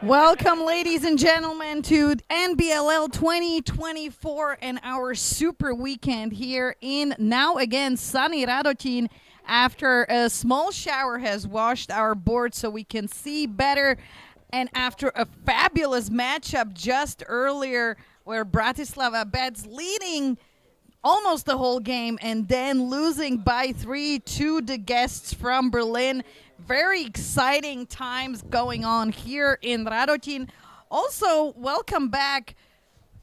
Welcome, ladies and gentlemen, to NBLL 2024 and our super weekend here in now again sunny Radotín after a small shower has washed our board so we can see better, and after a fabulous matchup just earlier where Bratislava Bets leading almost the whole game and then losing by 3 to the guests from Berlin. Very exciting times going on here in Radotín. Also, welcome back,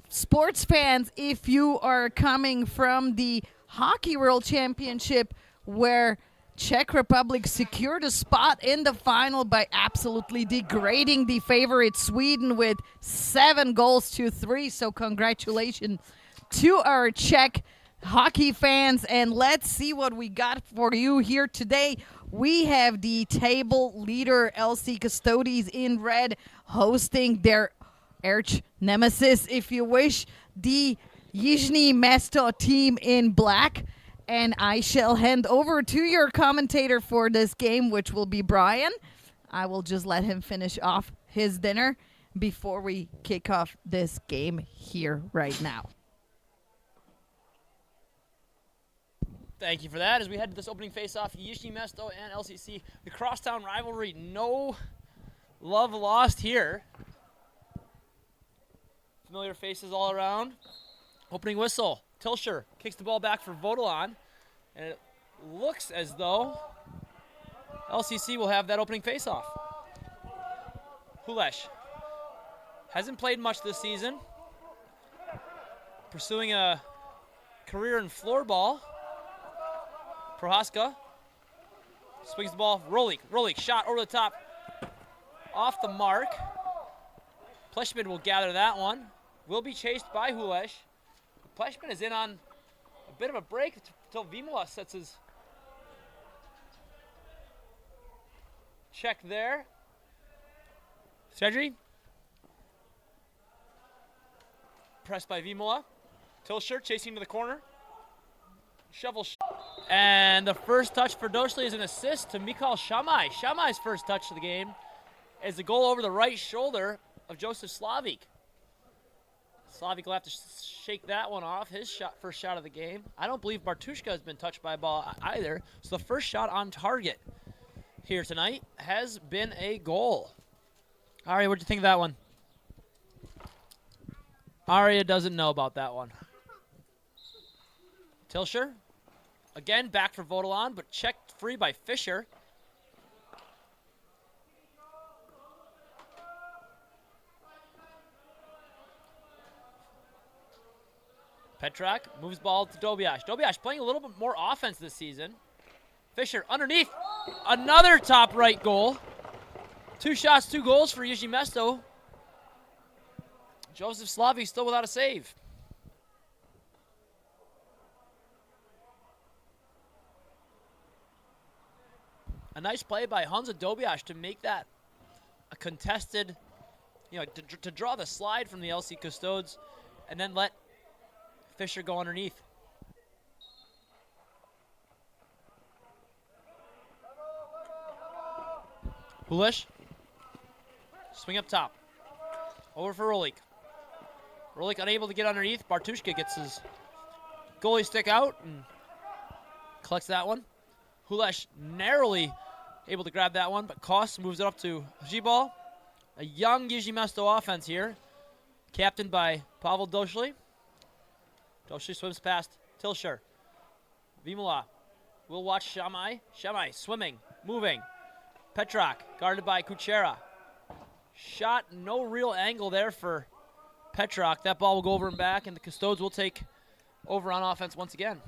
sports fans, if you are coming from the Hockey World Championship, where Czech Republic secured a spot in the final by absolutely degrading the favorite Sweden with 7-3. So congratulations to our Czech hockey fans, and let's see what we got for you here today. We have the table leader LC Custodes in red hosting their arch nemesis, if you wish, the Jižní Město team in black. And I shall hand over to your commentator for this game, which will be Brian. I will just let him finish off his dinner before we kick off this game here right now. Thank you for that. As we head to this opening face-off, Jižní Město and LCC, the crosstown rivalry, no love lost here. Familiar faces all around. Opening whistle. Tilsher kicks the ball back for Vodolan, and it looks as though LCC will have that opening face-off. Hulesh hasn't played much this season, pursuing a career in floorball. Prohaska swings the ball. Rolik shot over the top, off the mark. Pleshman will gather that one. Will be chased by Hulesh. Pleshman is in on a bit of a break until Vimola sets his check there. Sedri. Pressed by Vimola. Tilsher chasing to the corner. Shovel. And the first touch for Doshli is an assist to Mikhail Shamai. Shamai's first touch of the game is a goal over the right shoulder of Joseph Slavik. Slavik will have to shake that one off. His first shot of the game. I don't believe Bartushka has been touched by a ball either. So the first shot on target here tonight has been a goal. Aria, what'd you think of that one? Aria doesn't know about that one. Tilsher. Again, back for Vodolan, but checked free by Fisher. Petrak moves ball to Dobiash. Dobiash playing a little bit more offense this season. Fisher underneath. Another top right goal. 2 shots, 2 goals for Jižní Město. Joseph Slavik still without a save. A nice play by Hansa Dobiash to make that a contested, to draw the slide from the LC Custodes and then let Fisher go underneath. Hulish. Swing up top. Over for Rolik. Rolik unable to get underneath. Bartushka gets his goalie stick out and collects that one. Hulesh narrowly able to grab that one, but Koss moves it up to Zibal. A young Jižní Město offense here. captained by Pavel Doshli. Doshli swims past Tilsher. Vimola will watch Shamai. Shamai swimming, moving. Petrak guarded by Kuchera. Shot, no real angle there for Petrak. That ball will go over and back, and the Custodes will take over on offense once again.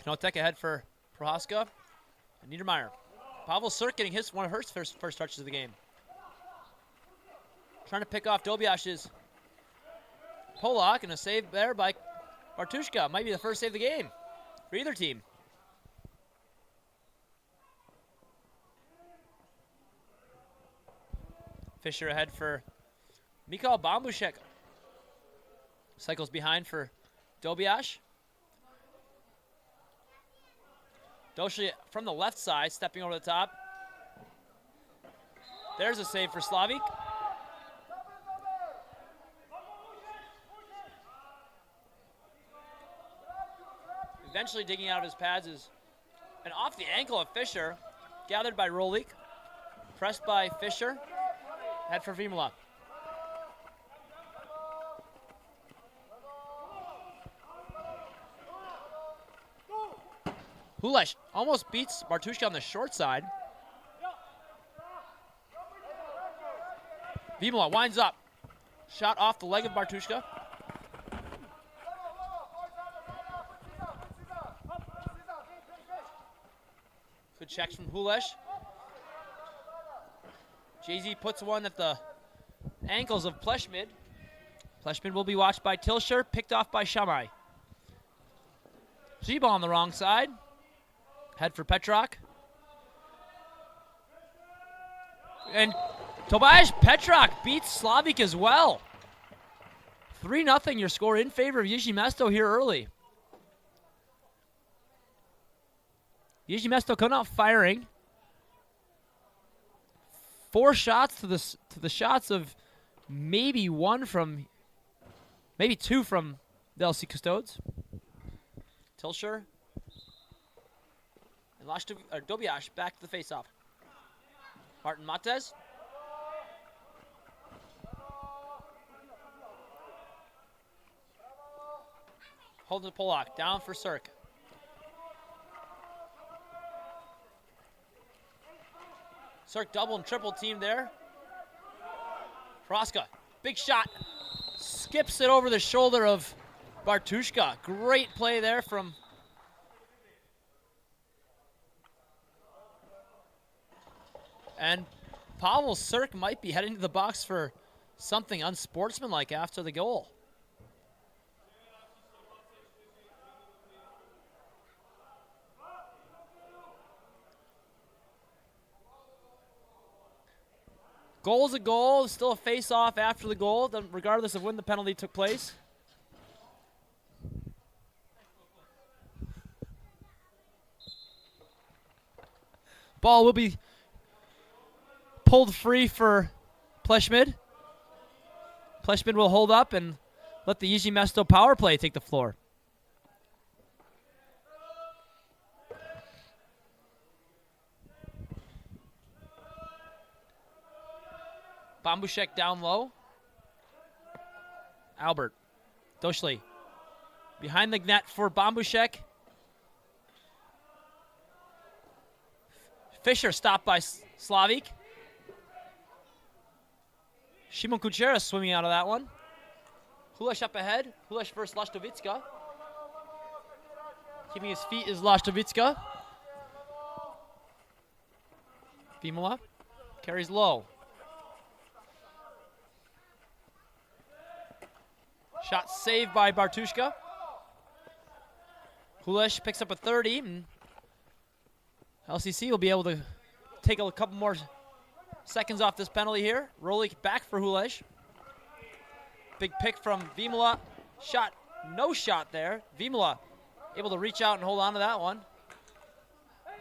Knotek ahead for Prohaska and Niedermeyer. Pavel Sirk getting one of her first touches of the game. Trying to pick off Dobiash's Polak, and a save there by Bartushka. Might be the first save of the game for either team. Fisher ahead for Mikhail Bambushek. Cycles behind for Dobiash. Doshli from the left side, stepping over the top. There's a save for Slavik. Eventually digging out of his pads is an off the ankle of Fisher, gathered by Rolik, pressed by Fisher, head for Vimola. Hulesh almost beats Bartushka on the short side. Vimola winds up. Shot off the leg of Bartushka. Good checks from Hulesh. JZ puts one at the ankles of Pleshmid. Pleshmid will be watched by Tilsher, picked off by Shamai. G-ball on the wrong side. Head for Petrak. And Tobias Petrak beats Slavik as well. 3-0 your score in favor of Jižní Město here early. Jižní Město coming out firing. 4 shots to the shots of maybe 2 from the LC Custodes. Tilsher. And Dobiash back to the faceoff. Martin Mates. Holding the Polak. Down for Sirk. Sirk double and triple team there. Proska. Big shot. Skips it over the shoulder of Bartushka. Great play there from and Pavel Sirk might be heading to the box for something unsportsmanlike after the goal. Goal's a goal. Still a face-off after the goal, regardless of when the penalty took place. Ball will be pulled free for Pleshmid. Pleshmid will hold up and let the Jižní Město power play take the floor. Bambushek down low. Albert. Doshli. Behind the net for Bambushek. Fisher stopped by Slavik. Shimon Kuchera swimming out of that one. Hulesh up ahead. Hulesh versus Lashtovitska. Keeping his feet is Lashtovitska. Vimola carries low. Shot saved by Bartushka. Hulesh picks up a 30. And LCC will be able to take a couple more seconds off this penalty here. Rolik back for Hulesh. Big pick from Vimola. Shot, no shot there. Vimola able to reach out and hold on to that one.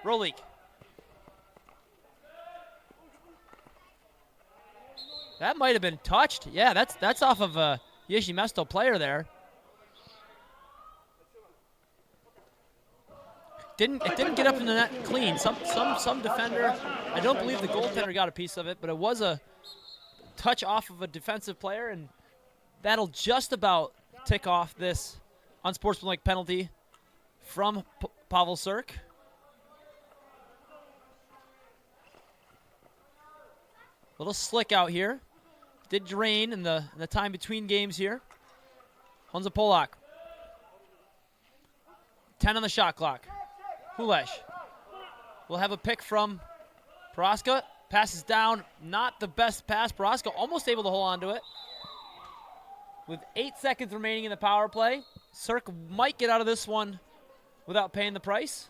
Rolik. That might have been touched. Yeah, that's off of a Jižní Město player there. didn't get up in the net clean. Some defender, I don't believe the goaltender got a piece of it, but it was a touch off of a defensive player, and that'll just about tick off this unsportsmanlike penalty from Pavel Sirk. Little slick out here. Did drain in the time between games here. Honza Polak. 10 on the shot clock. Hulesh will have a pick from Prohaska. Passes down. Not the best pass. Prohaska almost able to hold on to it. With 8 seconds remaining in the power play, Sirk might get out of this one without paying the price.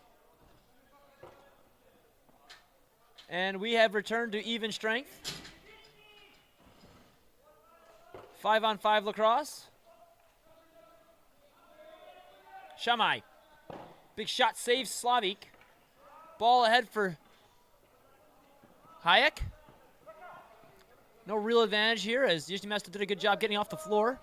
And we have returned to even strength. 5-on-5 lacrosse. Shamai. Big shot saves Slavik. Ball ahead for Hayek. No real advantage here as Jižní Město did a good job getting off the floor.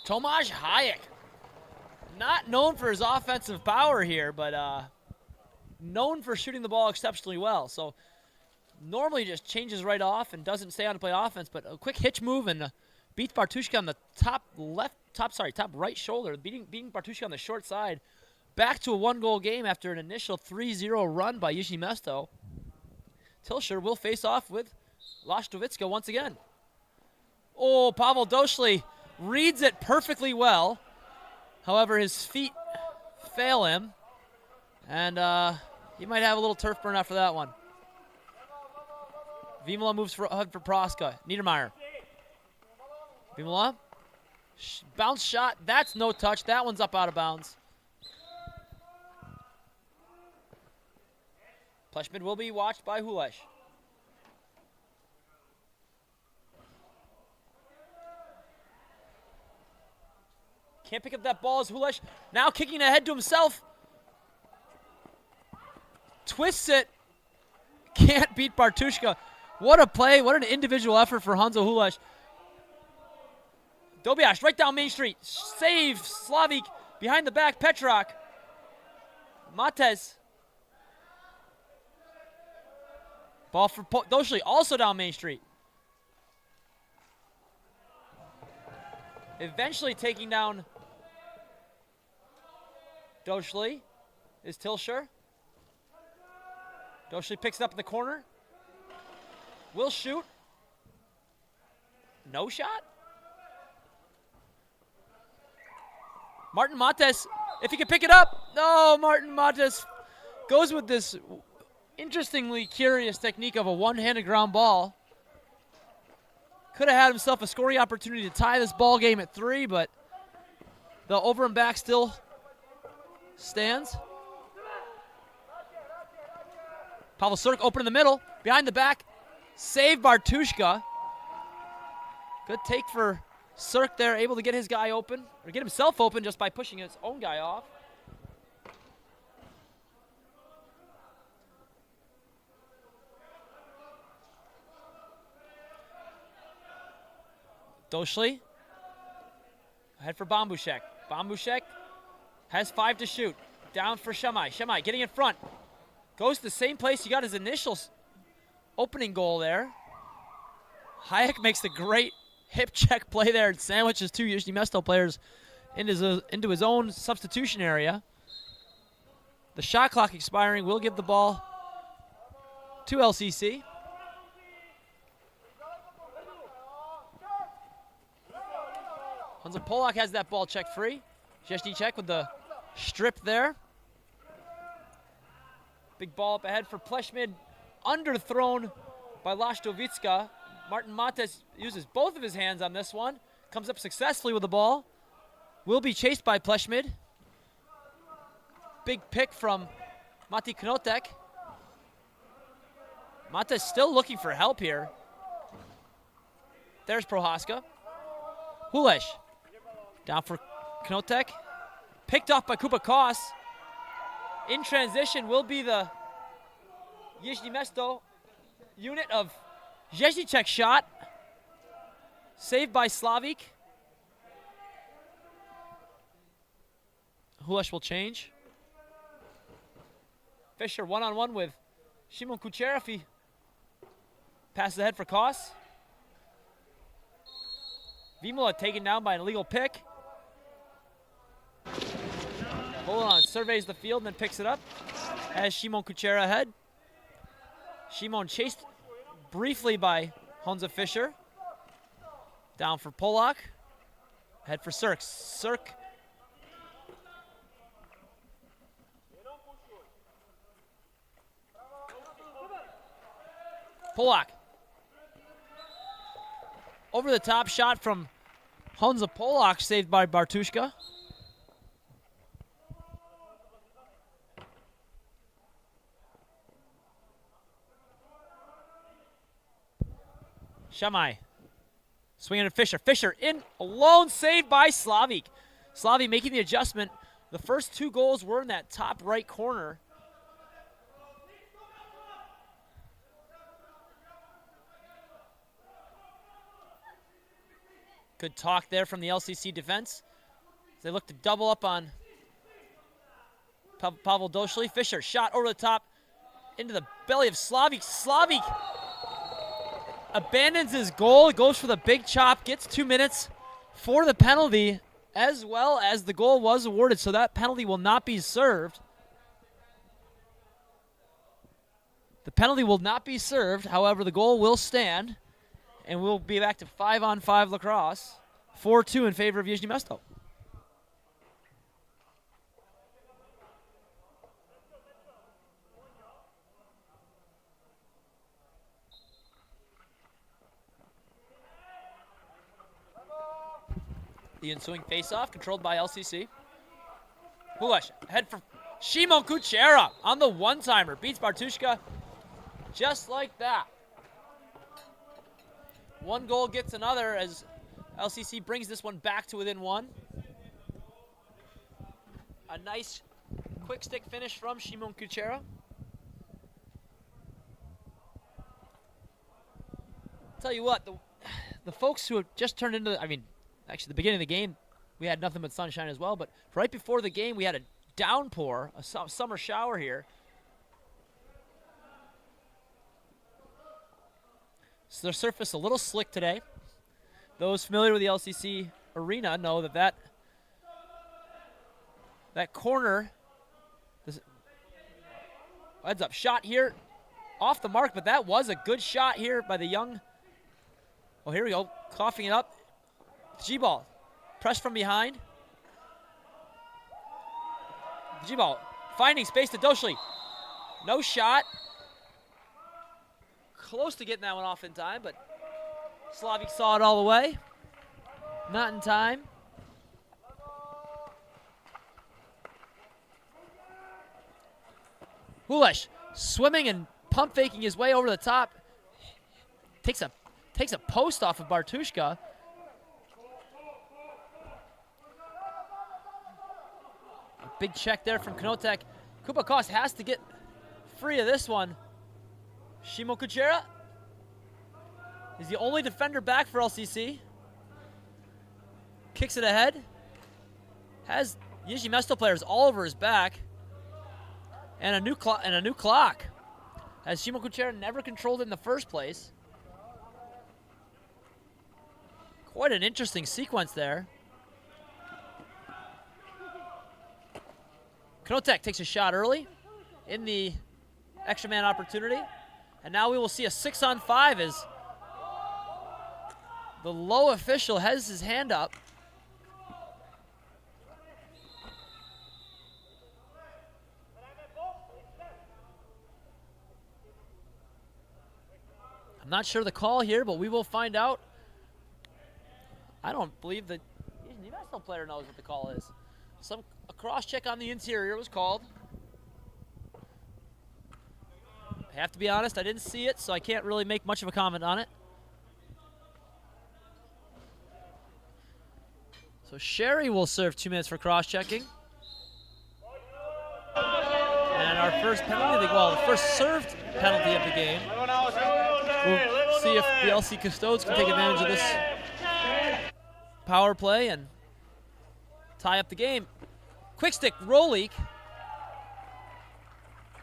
Tomáš Hayek. Not known for his offensive power here, but known for shooting the ball exceptionally well. So normally just changes right off and doesn't stay on to play offense, but a quick hitch move and beats Bartushka on the top right shoulder, beating Bartushka on the short side. Back to a one-goal game after an initial 3-0 run by Jižní Město. Tilsher will face off with Lasztowicka once again. Oh, Pavel Došli reads it perfectly well. However, his feet fail him, and he might have a little turf burn after that one. Vimola moves ahead for Prohaska. Niedermeyer. Vimola. Bounce shot. That's no touch. That one's up out of bounds. Pleshmid will be watched by Hulesh. Can't pick up that ball as Hulesh now kicking ahead to himself. Twists it. Can't beat Bartushka. What a play. What an individual effort for Hanzo Hulesh. Dobiash right down Main Street. Save Slavik behind the back. Petrak. Matez. Ball for Došli also down Main Street. Eventually taking down Došli is Tilsher. Došli picks it up in the corner. Will shoot. No shot. Martin Mates, if he can pick it up. No, Martin Mates goes with this interestingly curious technique of a one-handed ground ball. Could have had himself a scoring opportunity to tie this ball game at 3, but the over and back still stands. Pavel Sirk open in the middle, behind the back. Save Bartushka. Good take for Sirk there, able to get his guy open, or get himself open just by pushing his own guy off. Došli. Ahead for Bambushek. Bambushek has 5 to shoot. Down for Shamai. Shamai getting in front. Goes to the same place he got his initial opening goal there. Hayek makes the great hip check play there and sandwiches 2 Jižní Město players into his own substitution area. The shot clock expiring will give the ball to LCC. Hansa Polak has that ball checked free. Jižní check with the strip there. Big ball up ahead for Pleshmid. Underthrown by Lasztowicka. Martin Mates uses both of his hands on this one. Comes up successfully with the ball. Will be chased by Pleshmid. Big pick from Mati Knotek. Mates still looking for help here. There's Prohaska. Hulesh. Down for Knotek. Picked off by Kupakos. In transition will be the Jižní Město unit of Jižní shot. Saved by Slavik. Hulesh will change. Fisher one-on-one with Shimon Kucherov. He passes ahead for Koss. Vimola taken down by an illegal pick. Hold surveys the field and then picks it up. Has Shimon Kuchera ahead. Shimon chased briefly by Honza Fischer. Down for Polak. Head for Sirk. Sirk. Polak. Over the top shot from Honza Polak, saved by Bartushka. Shamai. Swinging at Fischer. Fischer in alone, saved by Slavik. Slavik making the adjustment. The first 2 goals were in that top right corner. Good talk there from the LCC defense. They look to double up on Pavel Doshli. Fischer shot over the top into the belly of Slavik. Slavik abandons his goal, goes for the big chop, gets 2 minutes for the penalty, as well as the goal was awarded, so that penalty will not be served. The penalty will not be served, however, the goal will stand, and we'll be back to 5-on-5 lacrosse, 4-2 in favor of Jižní Město. The ensuing face-off, controlled by LCC. Hulesh, head for Shimon Kuchera on the one-timer. Beats Bartushka just like that. 1 goal gets another as LCC brings this one back to within 1. A nice quick stick finish from Shimon Kuchera. Tell you what, the folks who have just turned into, actually, the beginning of the game, we had nothing but sunshine as well, but right before the game, we had a downpour, a summer shower here. So the surface a little slick today. Those familiar with the LCC arena know that corner, heads up shot here, off the mark, but that was a good shot here by the young, oh, here we go, coughing it up. G-ball, press from behind. G-ball, finding space to Doshli. No shot. Close to getting that one off in time, but Slavik saw it all the way. Not in time. Hulesh, swimming and pump faking his way over the top. Takes a post off of Bartushka. Big check there from Knotek. Kupakos has to get free of this one. Shimon Kuchera is the only defender back for LCC. Kicks it ahead. Has Jižní Město players all over his back. And a new clock. As Shimon Kuchera never controlled it in the first place. Quite an interesting sequence there. Knotek takes a shot early in the extra man opportunity. And now we will see a 6-on-5 as the low official has his hand up. I'm not sure the call here, but we will find out. I don't believe the Jižní Město player knows what the call is. A cross check on the interior was called. I have to be honest, I didn't see it, so I can't really make much of a comment on it. So Sherry will serve 2 minutes for cross checking. And our first penalty, well, the first served penalty of the game will see if the LC Custodes can take advantage of this power play and tie up the game. Quick stick, roll leak.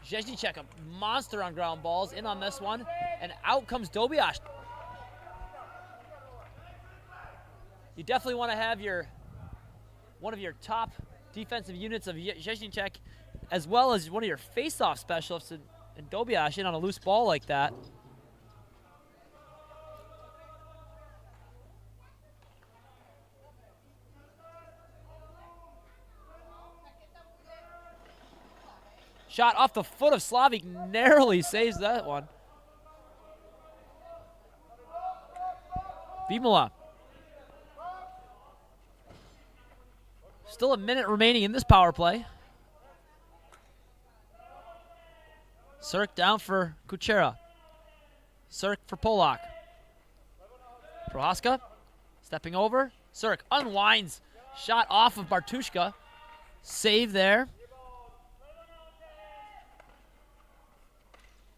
Jižní a monster on ground balls, in on this one, and out comes Dobiash. You definitely want to have one of your top defensive units of Jižní, as well as one of your face-off specialists in Dobiash in on a loose ball like that. Shot off the foot of Slavik, narrowly saves that one. Vimola. Still a minute remaining in this power play. Cirk down for Kuchera. Cirk for Polak. Prohaska stepping over. Cirk unwinds. Shot off of Bartushka. Save there.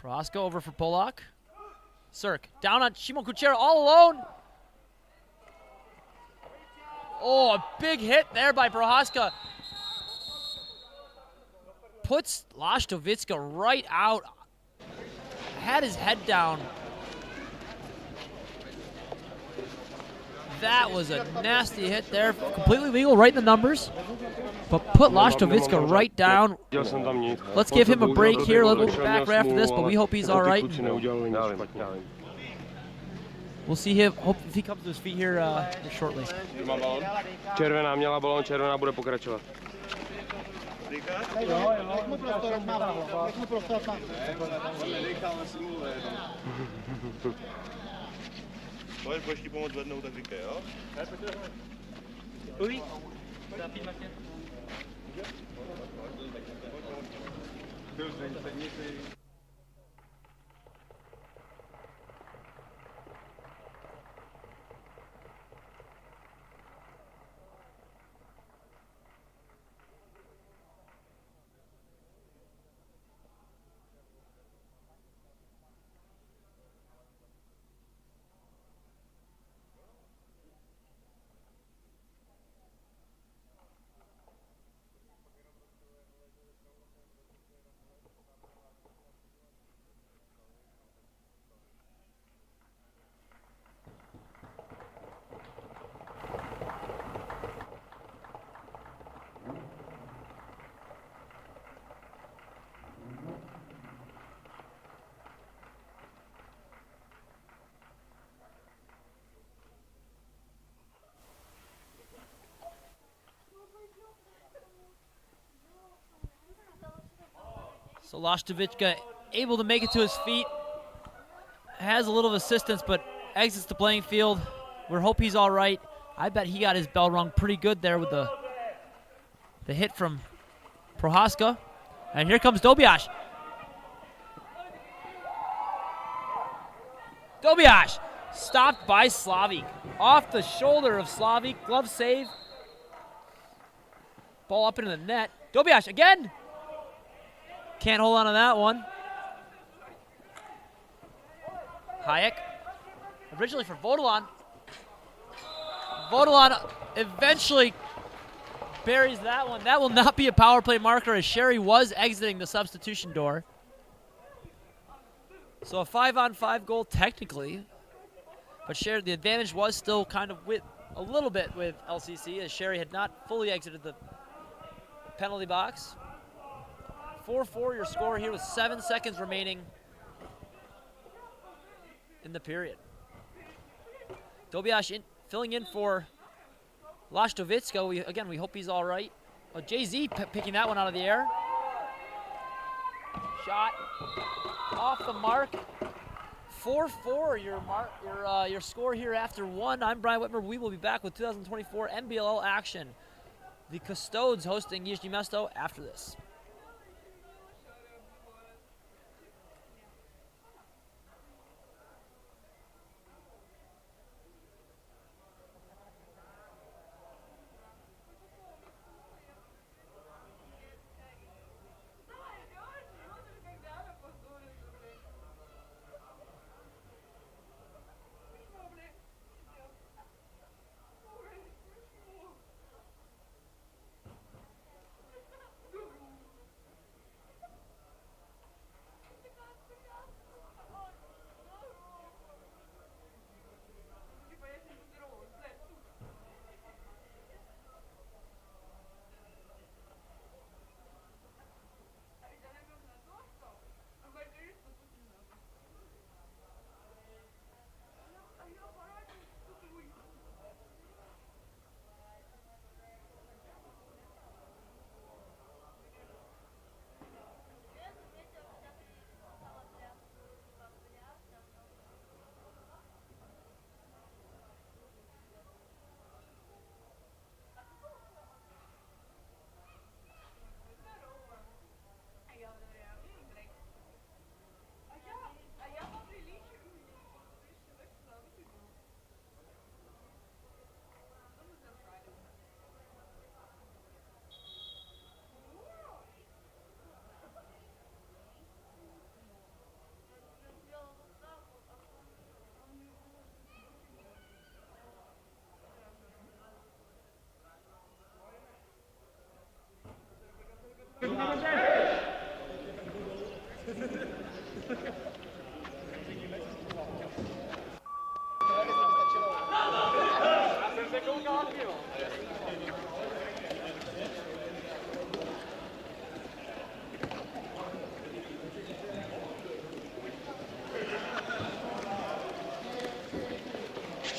Prohaska over for Polak. Cirk down on Shimon Kuchera all alone. Oh, a big hit there by Prohaska. Puts Lashtovitska right out. Had his head down. That was a nasty hit there. Completely legal, right in the numbers. But put Lashtovitska right down. Let's give him a break here. We'll be back right after this, but we hope he's all right. We'll see him. Hope if he comes to his feet here shortly. Červená měla balón, červená bude pokračovat. Pojď ti pomoct zvednout, tak říkej, jo? So Lashtovitska able to make it to his feet. Has a little assistance, but exits the playing field. We hope he's all right. I bet he got his bell rung pretty good there with the hit from Prohaska. And here comes Dobiash. Dobiash stopped by Slavik. Off the shoulder of Slavik. Glove save. Ball up into the net. Dobiash again. Can't hold on to that one. Hayek. Originally for Vodolan. Vodolan eventually buries that one. That will not be a power play marker as Sherry was exiting the substitution door. So a 5-on-5 goal technically. But Sherry, the advantage was still kind of with a little bit with LCC as Sherry had not fully exited the penalty box. 4-4 your score here with 7 seconds remaining in the period. Dobiash filling in for Lashtovitska. We hope he's all right. Jay-Z picking that one out of the air. Shot off the mark. 4-4 your score here after one. I'm Brian Whitmer. We will be back with 2024 NBLL action. The Custodes hosting Jižní Město after this.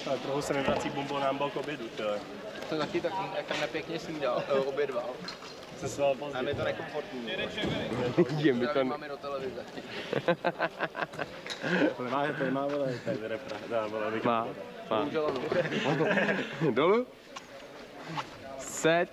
Ale trochu se mi vrací bombonámbal k obědu, to je. To taky tak, jak tam nepěkně snídal, obědval. Se sval pozdě. A je to nekomfortní. Je mi to... Máme do televize. Nemá, vole, tady repra. Dá, vole, Má. Bohužel ano. Dolů. Set.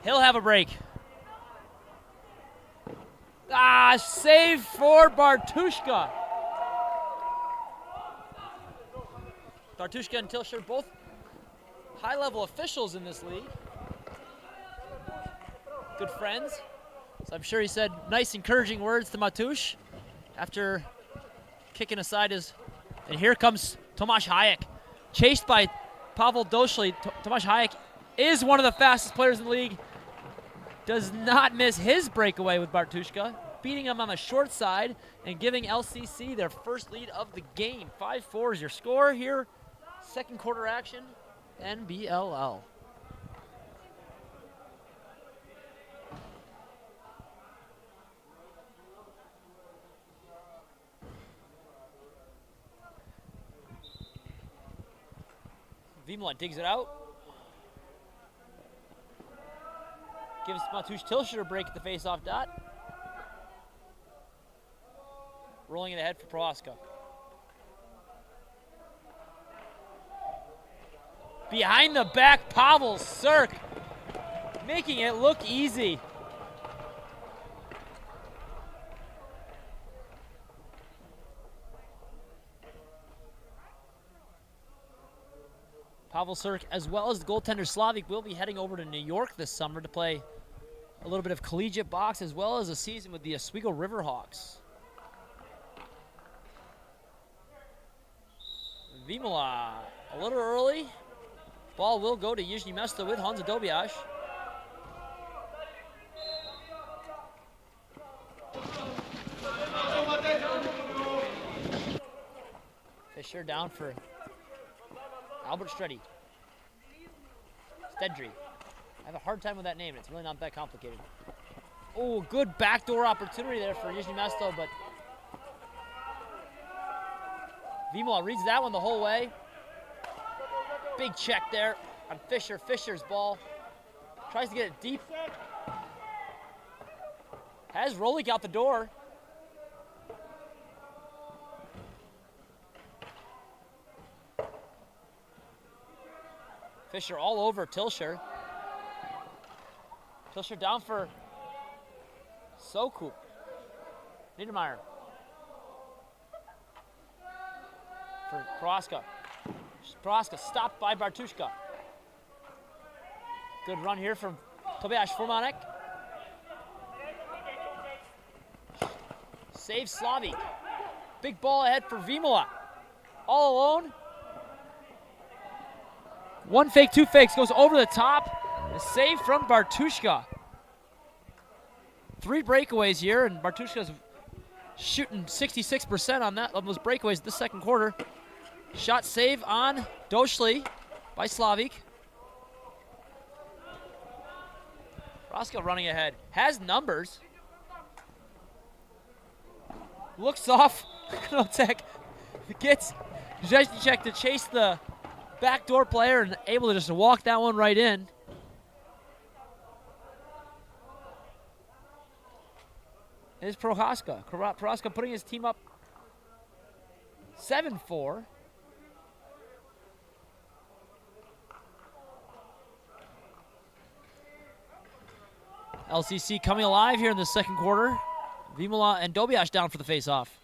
He'll have a break. Save for Bartushka. Bartushka and Tilsher, both high-level officials in this league. Good friends. So I'm sure he said nice, encouraging words to Matush after kicking aside his... And here comes Tomáš Hayek, chased by Pavel Došli. Tomáš Hayek is one of the fastest players in the league. Does not miss his breakaway with Bartushka, beating him on the short side and giving LCC their first lead of the game. 5-4 is your score here. Second quarter action, NBLL. Vimola digs it out. Gives Matush Tilsher a break at the face-off dot. Rolling it ahead for Prohaska. Behind the back, Pavel Sirk, making it look easy. Pavel Sirk, as well as the goaltender Slavik, will be heading over to New York this summer to play a little bit of collegiate box as well as a season with the Oswego Riverhawks. Vimola, a little early. Ball will go to Jižní Město with Honza Dobiaš. Fisher down for Albert Stredi. Stedry. I have a hard time with that name. It's really not that complicated. Oh, good backdoor opportunity there for Jižní Město, but Vimola reads that one the whole way. Big check there on Fisher. Fisher's ball. Tries to get it deep. Has Rolik out the door. Fisher all over Tilsher. Tilsher down for Sokup. Niedermeyer. For Prohaska. Prohaska stopped by Bartushka. Good run here from Tobias Formanek. Save Slavik. Big ball ahead for Vimola. All alone. One fake, two fakes, goes over the top. A save from Bartushka. 3 breakaways here, and Bartushka's shooting 66% on those breakaways this second quarter. Shot save on Doshli by Slavik. Roscoe running ahead. Has numbers. Looks off. Knotek gets Zheznicek to chase the backdoor player and able to just walk that one right in. Is Prohaska. Prohaska putting his team up 7-4. LCC coming alive here in the second quarter. Vimola and Dobiash down for the face-off.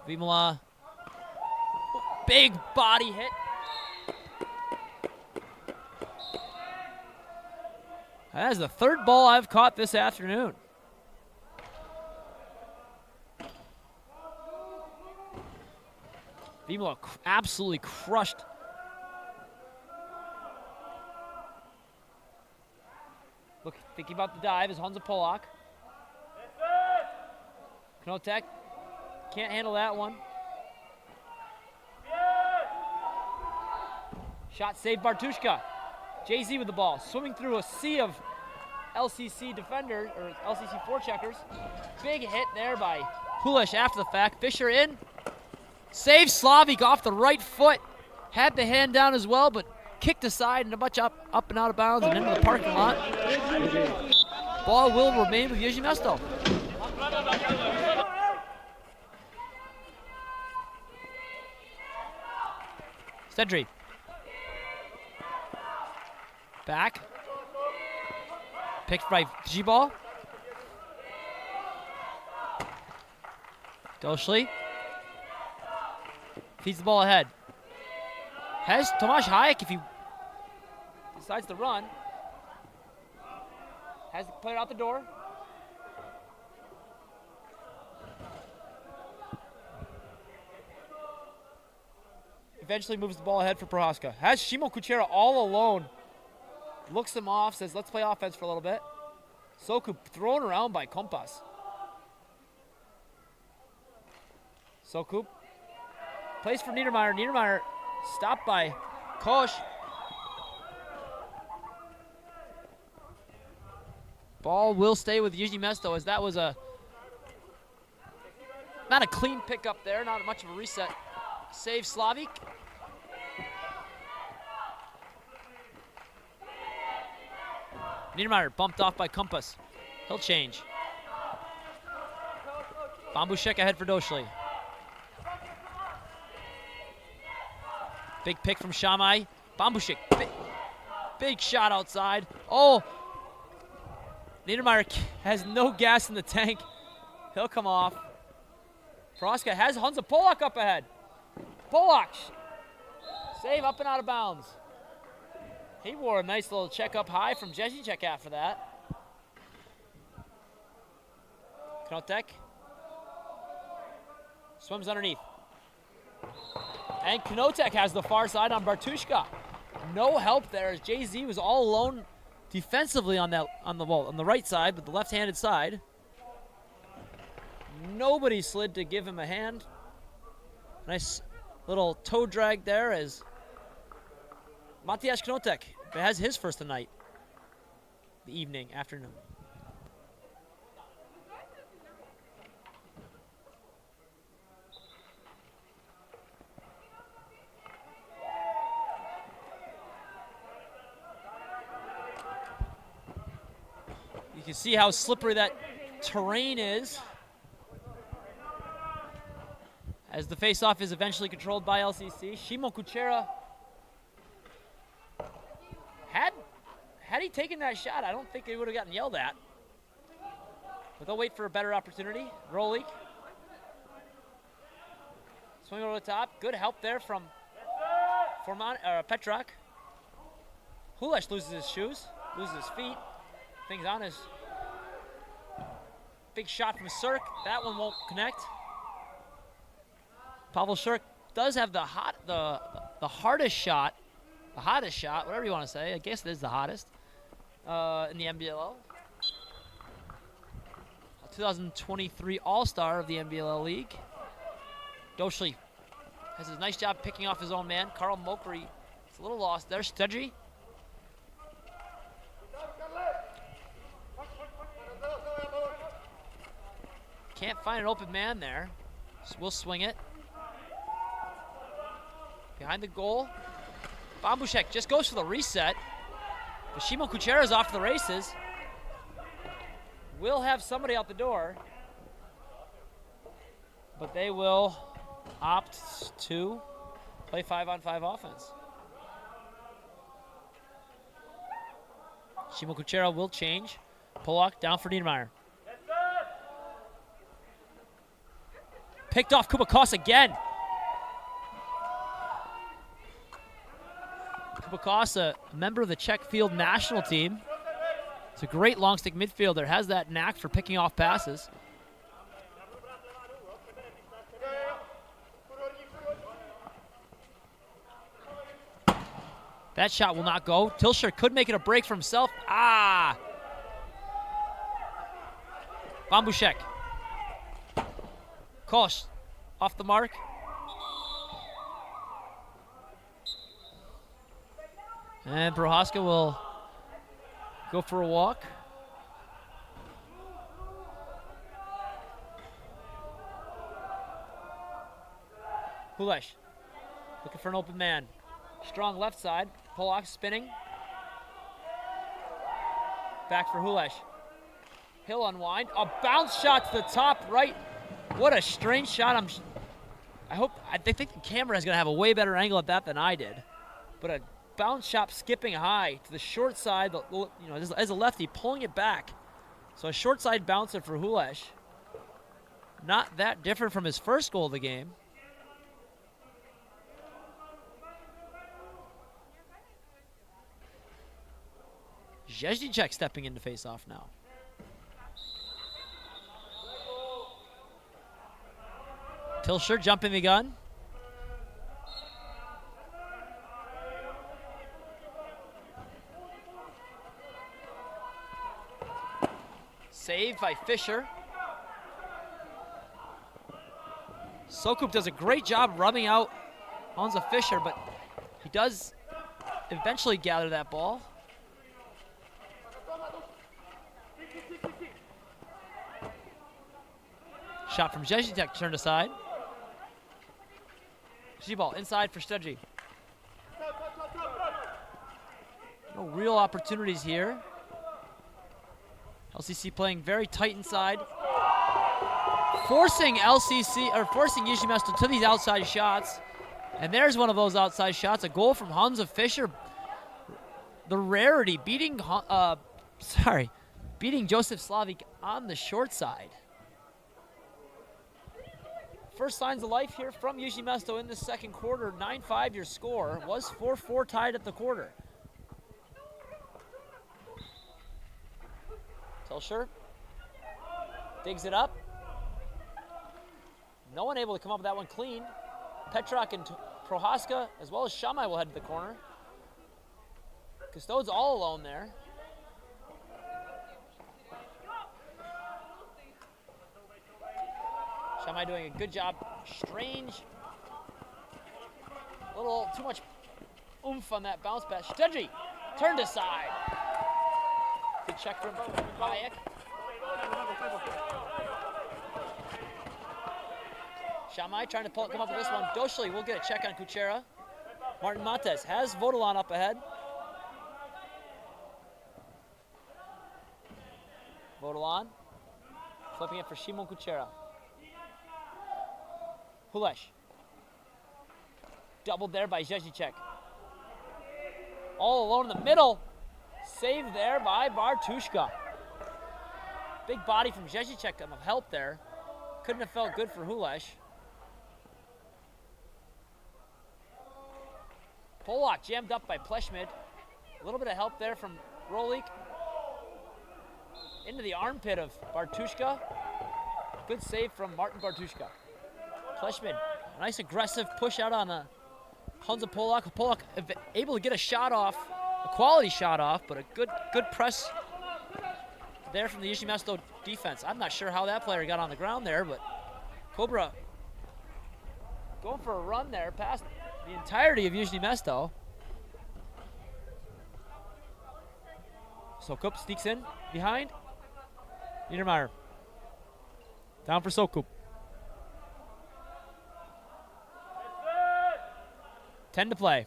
Vimola, big body hit. That is the third ball I've caught this afternoon. Vimola absolutely crushed. Look, thinking about the dive is Hansa Polak. Knotek can't handle that one. Shot saved Bartushka. JZ with the ball, swimming through a sea of LCC defenders, or LCC forecheckers. Big hit there by Hulish after the fact. Fisher in. Saves Slavik off the right foot. Had the hand down as well, but kicked aside and a bunch up and out of bounds and into the parking lot. Ball will remain with Jižní Město. Sedri. Back. Picked by G-Ball. Doshli. Feeds the ball ahead. Has Tomasz Hayek if he decides to run. Has the player out the door. Eventually moves the ball ahead for Prohaska. Has Shimon Kuchera all alone. Looks him off, says let's play offense for a little bit. Soku thrown around by Kompas. Soku plays for Niedermeyer. Niedermeyer stopped by Kosh. Ball will stay with Jižní Město as that was not a clean pickup there, not much of a reset. Save Slavik. Niedermeyer bumped off by Kompas. He'll change. Bambushek ahead for Doshli. Big pick from Shamai. Bambushek, big shot outside. Oh, Niedermeyer has no gas in the tank. He'll come off. Prohaska has Hansa Polak up ahead. Polak, save up and out of bounds. He wore a nice little check up high from Zheznicek after that. Knotek swims underneath. And Knotek has the far side on Bartushka. No help there as JZ was all alone defensively on the right side, but the left-handed side. Nobody slid to give him a hand. Nice little toe drag there as Matthias Knotek has his first of the night, the evening, afternoon. You can see how slippery that terrain is as the face-off is eventually controlled by LCC. Shimon Kuchera, had he taken that shot, I don't think he would have gotten yelled at. But they'll wait for a better opportunity. Rolik. Swing over the top. Good help there from Petrak. Hulesh loses his shoes, loses his feet. Things on his big shot from Cirque. That one won't connect. Pavel Shirk does have the hardest shot, whatever you want to say. I guess it is the hottest in the NBLL. 2023 All-Star of the NBLL League. Doshli has a nice job picking off his own man. Carl Mokri is a little lost there. Stedgy. Can't find an open man there. So we'll swing it. Behind the goal. Bambushek just goes for the reset. But Shimon Kuchera is off to the races. We'll have somebody out the door. But they will opt to play 5-on-5 offense. Shimon Kuchera will change. Polak down for Niedermeyer. Picked off Kubakos again. Kubakos, a member of the Czech field national team. It's a great long stick midfielder, has that knack for picking off passes. That shot will not go. Tilsher could make it a break for himself. Bambushek. Kosh off the mark. And Prohaska will go for a walk. Hulesh looking for an open man. Strong left side. Polak spinning. Back for Hulesh. He'll unwind. A bounce shot to the top right. What a strange shot. I think the camera is going to have a way better angle at that than I did. But a bounce shot skipping high to the short side, as a lefty, pulling it back. So a short side bouncer for Hulesh. Not that different from his first goal of the game. Zheznicek stepping in to face off now. Tilsher jumping the gun. Save by Fisher. Sokup does a great job rubbing out Hansa Fisher, but he does eventually gather that ball. Shot from Zheznicek turned aside. G-ball inside for Stedgy. No real opportunities here. LCC playing very tight inside. Forcing Jižní Město to these outside shots. And there's one of those outside shots. A goal from Hansa Fischer. The rarity, beating Josef Slavik on the short side. First signs of life here from Jižní Město in the second quarter. 9-5 your score. Was 4-4 tied at the quarter. Tilsher digs it up. No one able to come up with that one clean. Petrak and Prohaska, as well as Shamai, will head to the corner. Custodes all alone there. Shamai doing a good job. Strange. A little too much oomph on that bounce pass. Stedgy turned aside. Good check from Bayek. Shamai trying to come up with this one. Doshli will get a check on Kuchera. Martin Montes has Vodolan up ahead. Vodolan flipping it for Shimon Kuchera. Hulesh. Doubled there by Zheznicek. All alone in the middle. Saved there by Bartushka. Big body from Zheznicek of help there. Couldn't have felt good for Hulesh. Polak jammed up by Pleshmid. A little bit of help there from Rolik. Into the armpit of Bartushka. Good save from Martin Bartushka. Pleshmid A nice aggressive push out on Hansa Polak. Polak able to get a shot off, a quality shot off, but a good press there from the Jižní Město defense. I'm not sure how that player got on the ground there, but Cobra going for a run there past the entirety of Jižní Město. Sokup sneaks in behind. Niedermeyer. Down for Sokup. 10 to play.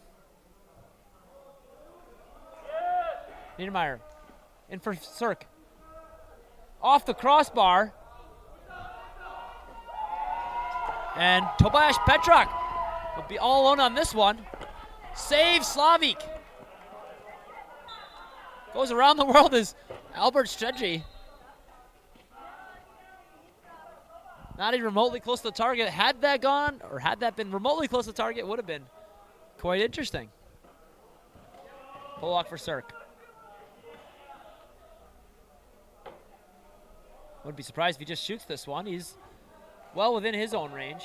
Niedermeyer in for Cirk. Off the crossbar. And Tobias Petrak will be all alone on this one. Save Slavik. Goes around the world as Albert Stredji. Not even remotely close to the target. Had that gone, or had that been remotely close to the target, it would have been quite interesting. Polak for Cirk. Wouldn't be surprised if he just shoots this one. He's well within his own range.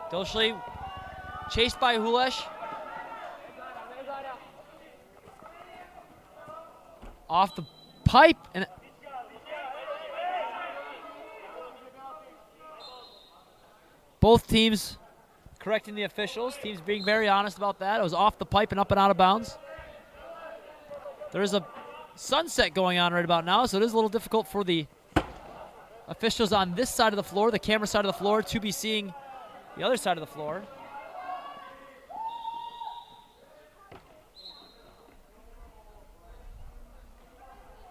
Doshli chased by Hulesh. Off the pipe, and both teams correcting the officials. Teams being very honest about that. It was off the pipe and up and out of bounds. There's a sunset going on right about now, so it is a little difficult for the officials on this side of the floor, the camera side of the floor, to be seeing the other side of the floor.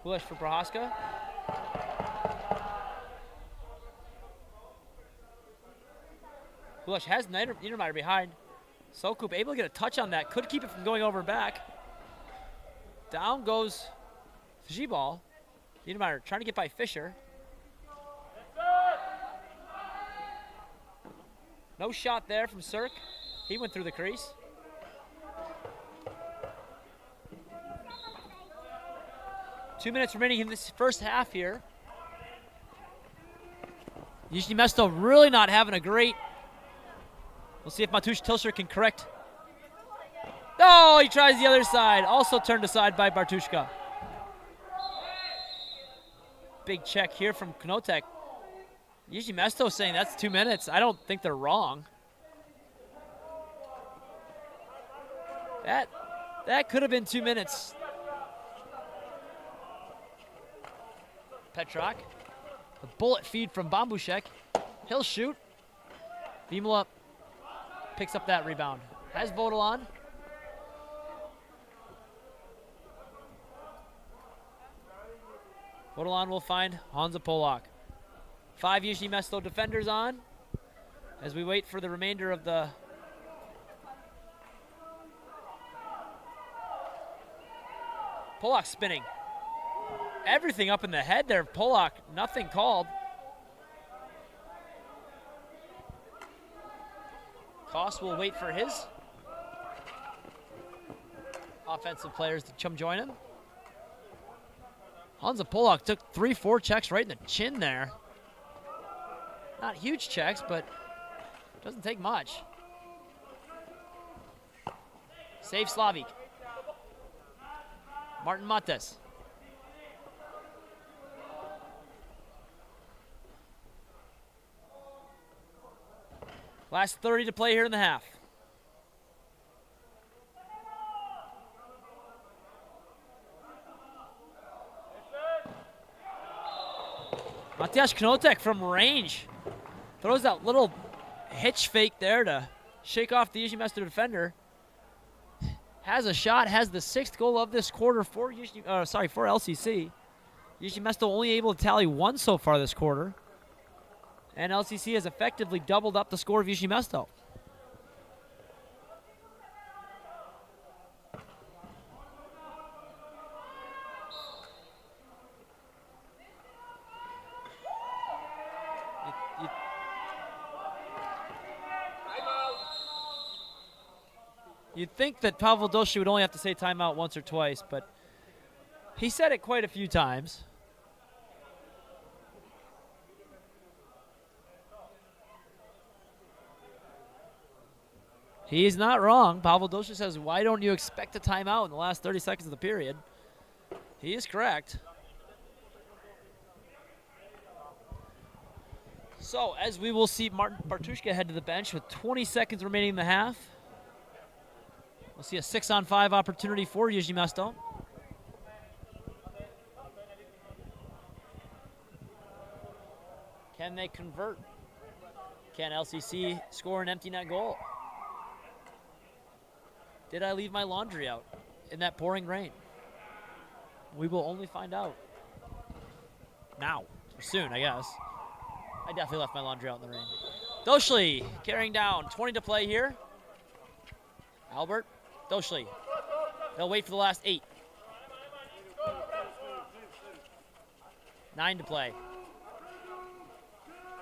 Hulesh for Prohaska. Hulesh has Niedermeyer behind. Sokup able to get a touch on that. Could keep it from going over and back. Down goes Zibal. Niedermeyer trying to get by Fischer. No shot there from Cirk. He went through the crease. 2 minutes remaining in this first half here. Jižní Město really not having a great. We'll see if Matusz Tilsher can correct. Oh, he tries the other side. Also turned aside by Bartushka. Big check here from Knotek. Jižní Město saying that's 2 minutes. I don't think they're wrong. That could have been 2 minutes. Petrak. A bullet feed from Bambushek. He'll shoot. Vimola picks up that rebound. Has Vodolan. Vodolan will find Hansa Polak. 5 Jižní Město defenders on as we wait for the remainder of the Polak spinning. Everything up in the head there, Polak, nothing called. Koss will wait for his offensive players to come join him. Hansa Polak took 3-4 checks right in the chin there. Not huge checks, but doesn't take much. Save Slavik. Martin Mates. Last 30 to play here in the half. Matias Knotek from range. Throws that little hitch fake there to shake off the Jižní Město defender. Has a shot, has the 6th goal of this quarter for for LCC. Jižní Město only able to tally 1 so far this quarter. And LCC has effectively doubled up the score of Jižní Město. You'd think that Pavel Doshi would only have to say timeout once or twice, but he said it quite a few times. He's not wrong. Pavel Doshli says, why don't you expect a timeout in the last 30 seconds of the period? He is correct. So, as we will see Martin Bartushka head to the bench with 20 seconds remaining in the half. We'll see a 6-on-5 opportunity for Jižní Město. Can they convert? Can LCC score an empty net goal? Did I leave my laundry out in that pouring rain? We will only find out now, or soon, I guess. I definitely left my laundry out in the rain. Doshli carrying down, 20 to play here. Albert, Doshli. They'll wait for the last 8. 9 to play.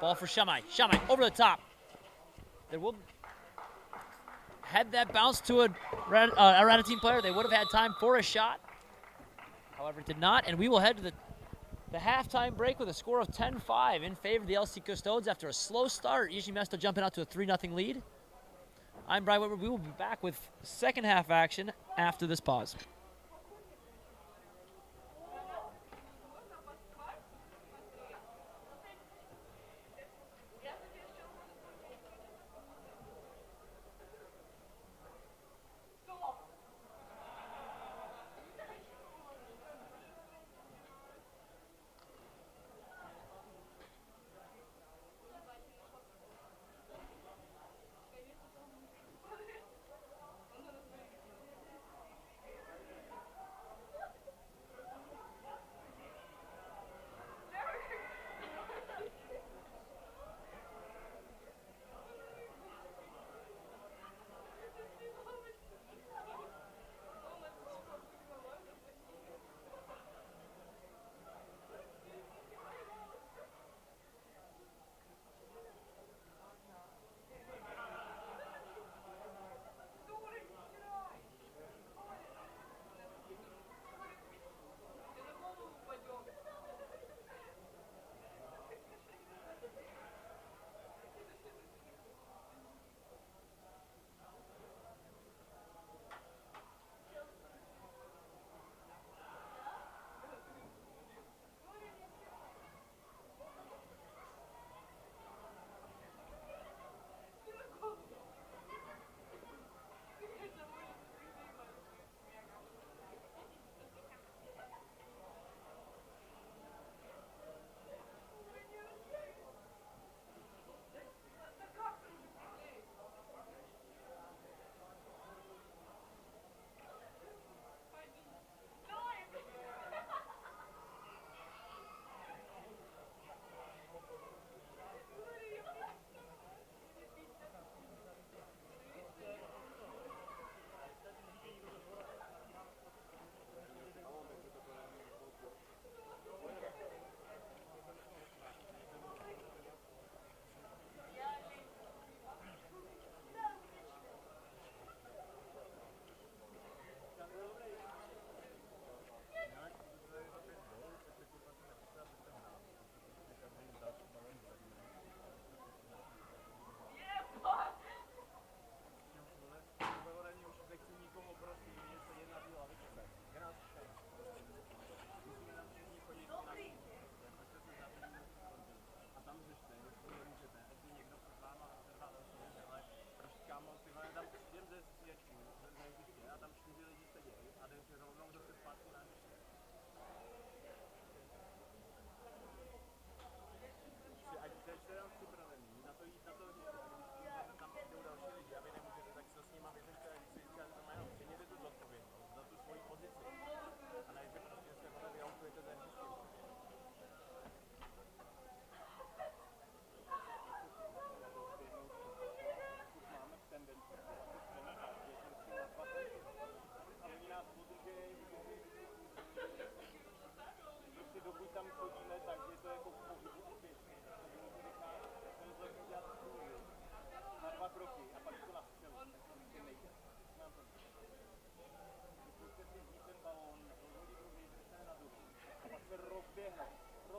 Ball for Shamai. Shamai over the top. There will, had that bounce to a Radatine player, they would have had time for a shot. However, it did not, and we will head to the halftime break with a score of 10-5 in favor of the LC Custodes after a slow start. Jižní Město jumping out to a 3-0 lead. I'm Brian Whitworth. We will be back with second half action after this pause.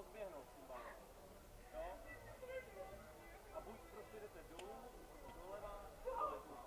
rozběhnout tím balem. Jo? A buď prostě jdete dolů, doleva, doleva.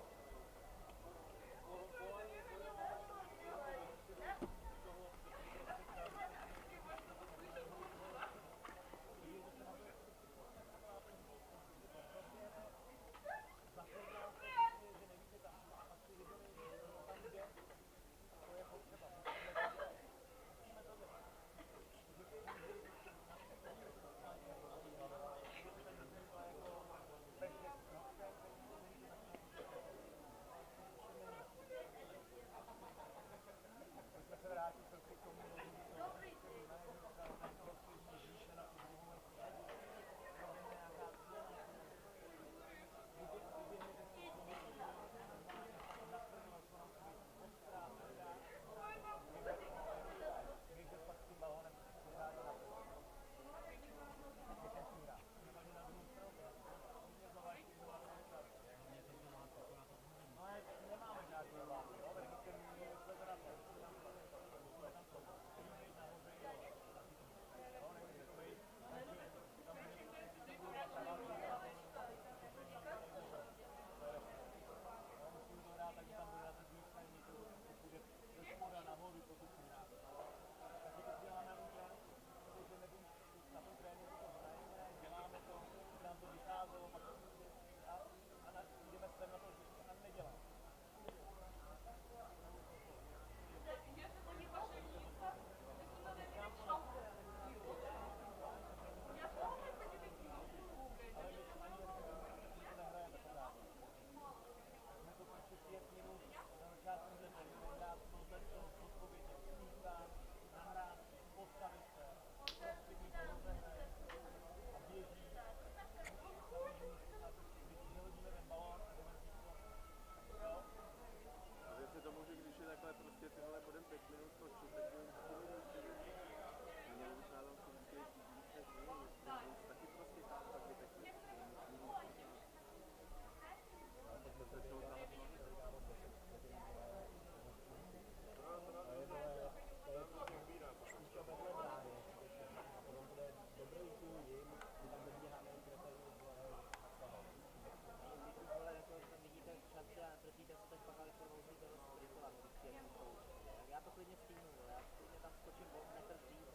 klidně stihnu, já klidně tam skočím o metr dřív,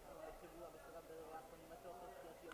ale potřebuji, abyste tam byli aspoň metr od toho střílacího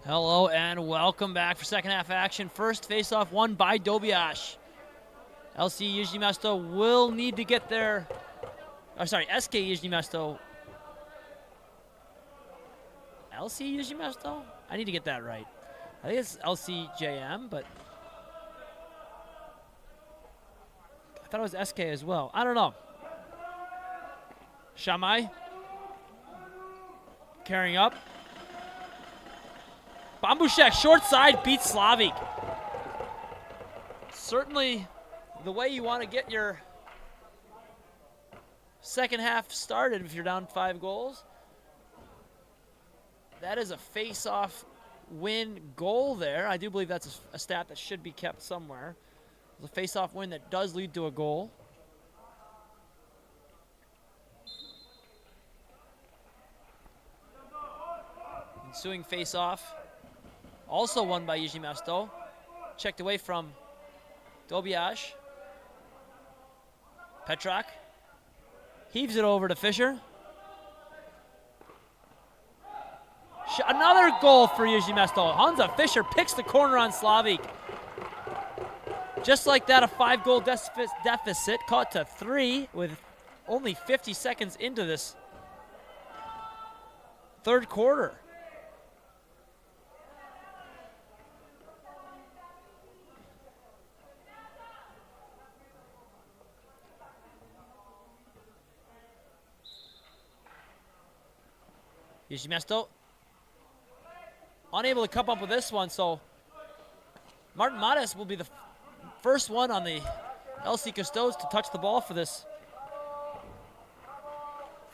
Hello and welcome back for second half action. First face-off won by Dobiash. LC Jižní Město will need to get their, SK Jižní Město. LC Jižní Město? I need to get that right. I think it's LCJM, but I thought it was SK as well. I don't know. Shamai carrying up. Bambushek, short side, beats Slavik. Certainly the way you want to get your second half started if you're down 5 goals. That is a face-off win goal there. I do believe that's a stat that should be kept somewhere. It's a face-off win that does lead to a goal. Ensuing face-off, also won by Jižní Město. Checked away from Dobiash. Petrak heaves it over to Fisher. Another goal for Jižní Město. Hansa Fisher picks the corner on Slavik. Just like that, a 5-goal deficit cut to 3 with only 50 seconds into this third quarter. Jižní Město unable to come up with this one, so Martin Mattes will be the first one on the LC Custodes to touch the ball for this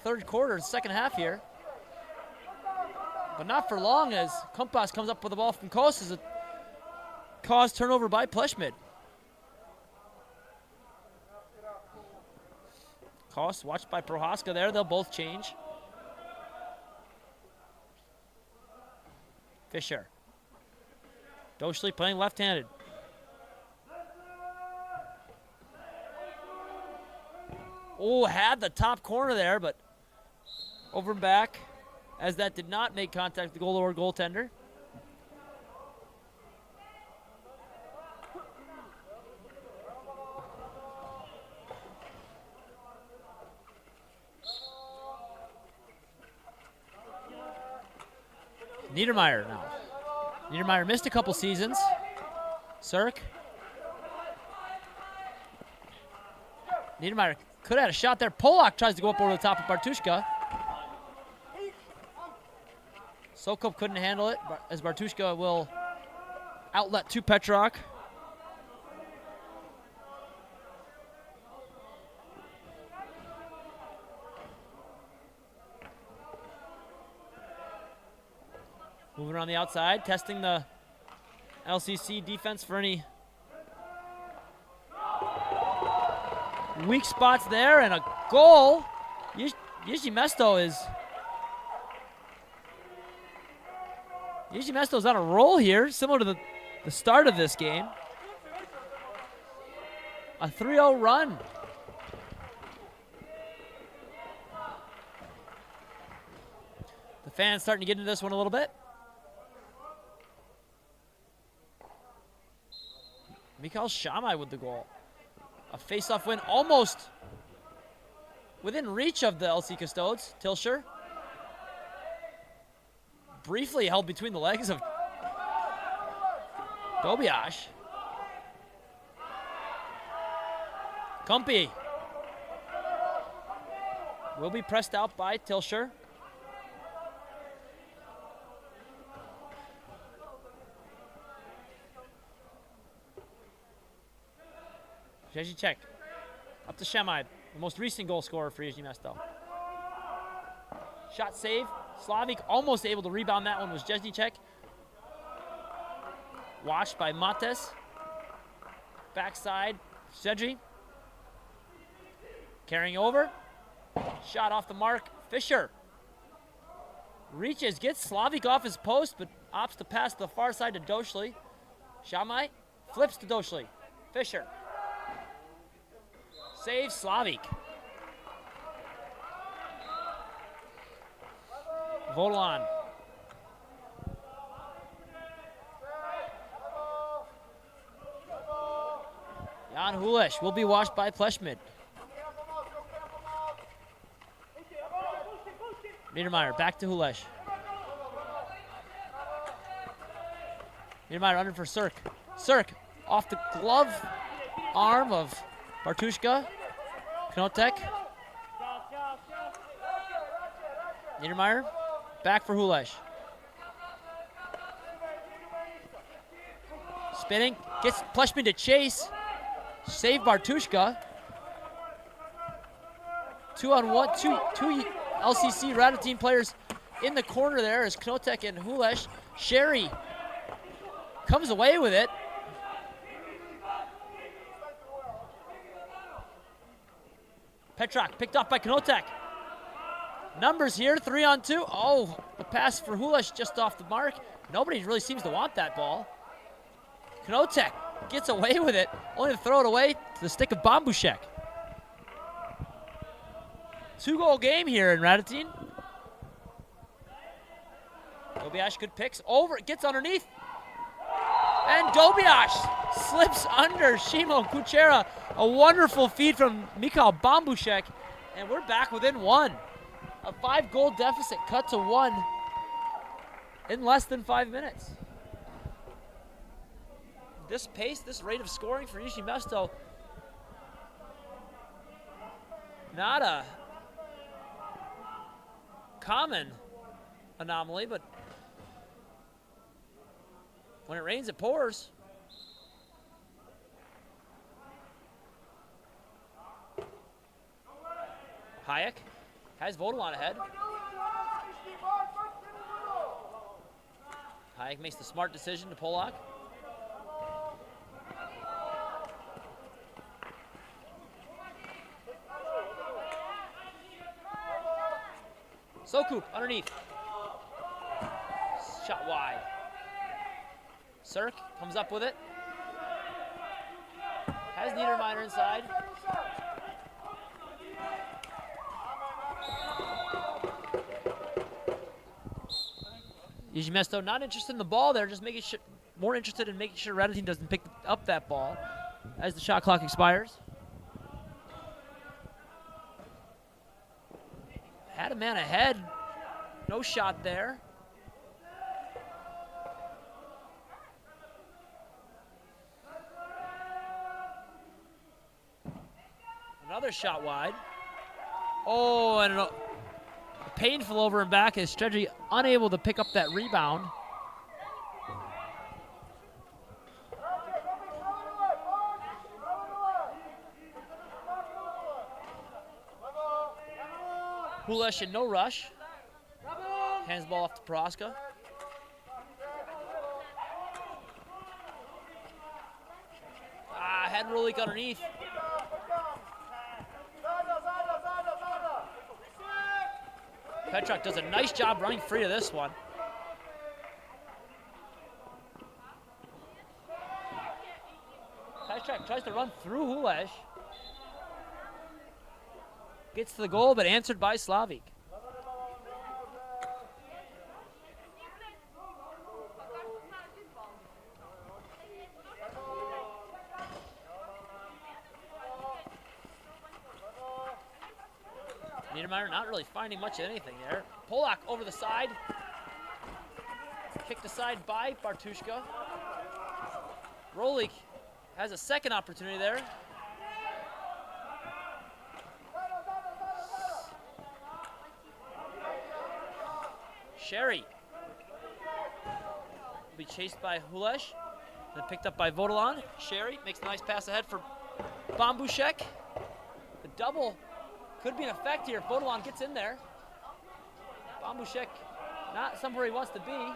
third quarter, second half here. But not for long, as Kompas comes up with the ball from Kos, as a caused turnover by Pleshmid. Kos watched by Prohaska there. They'll both change. Fisher. Doshli playing left-handed. Oh, had the top corner there, but over and back, as that did not make contact with the goal or goaltender. Niedermeyer now. Niedermeyer missed a couple seasons. Surk. Niedermeyer could have had a shot there. Polak tries to go up over the top of Bartushka. Sokop couldn't handle it, as Bartushka will outlet to Petrok. Moving around the outside, testing the LCC defense for any weak spots there, and a goal. Jižní Město is on a roll here, similar to the start of this game. A 3-0 run. The fans starting to get into this one a little bit. Mikhail Shamai with the goal. A face-off win almost within reach of the LC Custodes. Tilsher. Briefly held between the legs of Dobiash. Kumpy will be pressed out by Tilsher. Jezicek up to Shemai, the most recent goal scorer for Jižní Město. Shot save. Slavik almost able to rebound that one was Jezicek. Washed by Mates. Backside, Sedri. Carrying over. Shot off the mark. Fisher reaches, gets Slavik off his post, but opts to pass to the far side to Doshli. Shamai flips to Doshli. Fisher. Saves Slavik. Volan. On Hulish, will be washed by Pleshmid. Niedermeyer back to Hulish. Niedermeyer under for Cirk. Cirk off the glove arm of Bartushka. Knotek. Niedermeyer back for Hulish. Spinning, gets Pleshman to chase. Save Bartushka. 2-on-1, two LCC Radotin players in the corner there as Knotek and Hulish. Sherry comes away with it. Petrak picked off by Knotek. Numbers here, 3-on-2. Oh, the pass for Hulish just off the mark. Nobody really seems to want that ball. Knotek gets away with it, only to throw it away to the stick of Bambushek. 2-goal game here in Radotin. Dobiash, good picks. Over, gets underneath. And Dobiash slips under Shimo Kuchera. A wonderful feed from Mikhail Bambushek. And we're back within one. A 5-goal deficit cut to 1 in less than 5 minutes. This pace, this rate of scoring for Jižní Město, not a common anomaly, but when it rains, it pours. Hayek has Vodelan ahead. Hayek makes the smart decision to Polak. Sokup underneath. Shot wide. Cirk comes up with it. Has Niedermeyer inside. Jižní Město not interested in the ball there, just making sure, more interested in making sure Radotin doesn't pick up that ball as the shot clock expires. Had a man ahead, no shot there. Another shot wide. Oh, and a painful over and back as Stredgy unable to pick up that rebound. Hulish in no rush. Hands ball off to Proska. Head roll leak underneath. Petrak does a nice job running free of this one. Petrak tries to run through Hulish. Gets to the goal, but answered by Slavik. Niedermeyer not really finding much of anything there. Polak over the side. Kicked aside by Bartushka. Rolik has a second opportunity there. Sherry will be chased by Hulish, then picked up by Vodelan. Sherry makes a nice pass ahead for Bambushek. The double could be an effect here if Vodelan gets in there. Bambushek not somewhere he wants to be.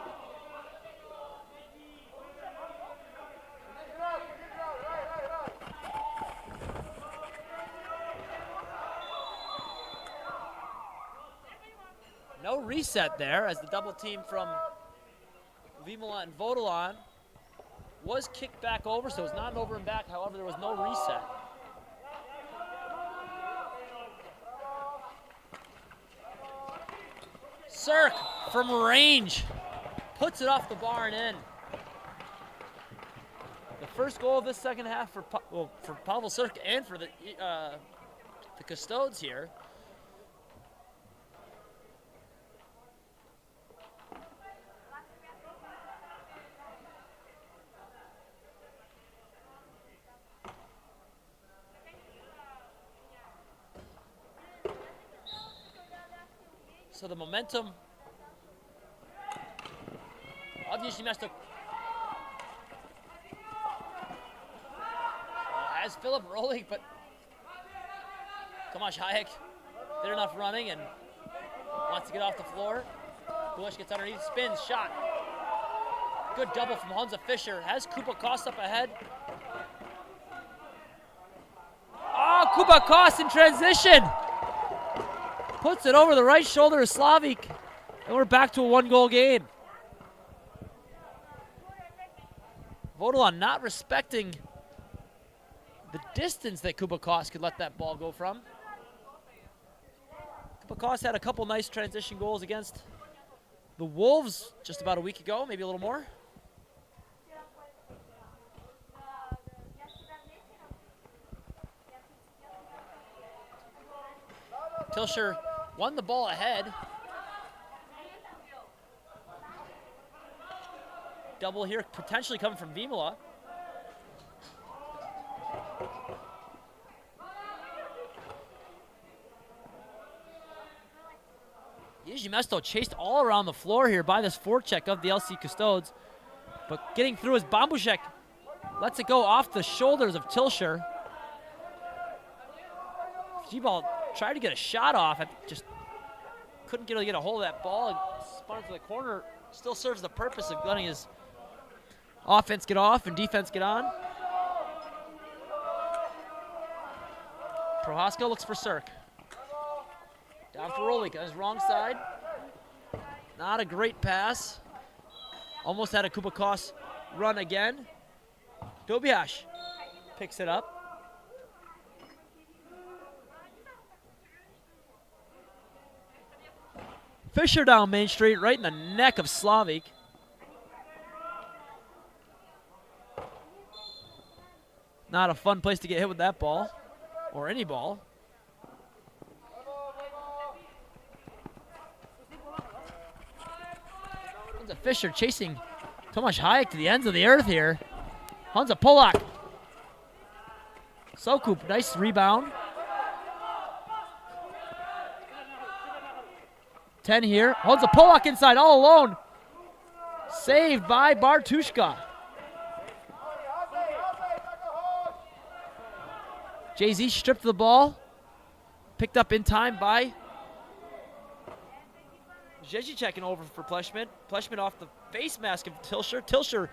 No reset there as the double team from Vimola and Vodelan was kicked back over, so it's not an over and back. However, there was no reset. Cirk from range puts it off the bar and in. The first goal of this second half for Pavel Sirk and for the Custodes here. So the momentum of Jižní Město has Philip rolling, but Tomáš Hayek did enough running and wants to get off the floor. Kulish gets underneath, spins, shot. Good double from Hansa Fischer. Has Kuba Kost up ahead. Oh, Kuba Kost in transition. Puts it over the right shoulder of Slavik, and we're back to a one-goal game. Vodolon not respecting the distance that Kuba Kost could let that ball go from. Kuba Kost had a couple nice transition goals against the Wolves just about a week ago, maybe a little more. Tilsher won the ball ahead. Double here potentially coming from Vimola. Jižní Město chased all around the floor here by this forecheck of the LC Custodes. But getting through is Bambushek. Lets it go off the shoulders of Tilsher. G-Ball tried to get a shot off. I just couldn't really get a hold of that ball and spun it to the corner. Still serves the purpose of letting his offense get off and defense get on. Prohaska looks for Sirk. Down for Rolik on his wrong side. Not a great pass. Almost had a Kuba Kost run again. Dobiash picks it up. Fischer down Main Street, right in the neck of Slavik. Not a fun place to get hit with that ball, or any ball. Hansa Fischer chasing Tomáš Hayek to the ends of the earth here. Hansa Polak. Sokup, nice rebound. 10 here. Hansa Polak inside, all alone. Saved by Bartushka. Jay-Z stripped the ball. Picked up in time by Zezicek over for Pleshman. Pleshman off the face mask of Tilsher. Tilsher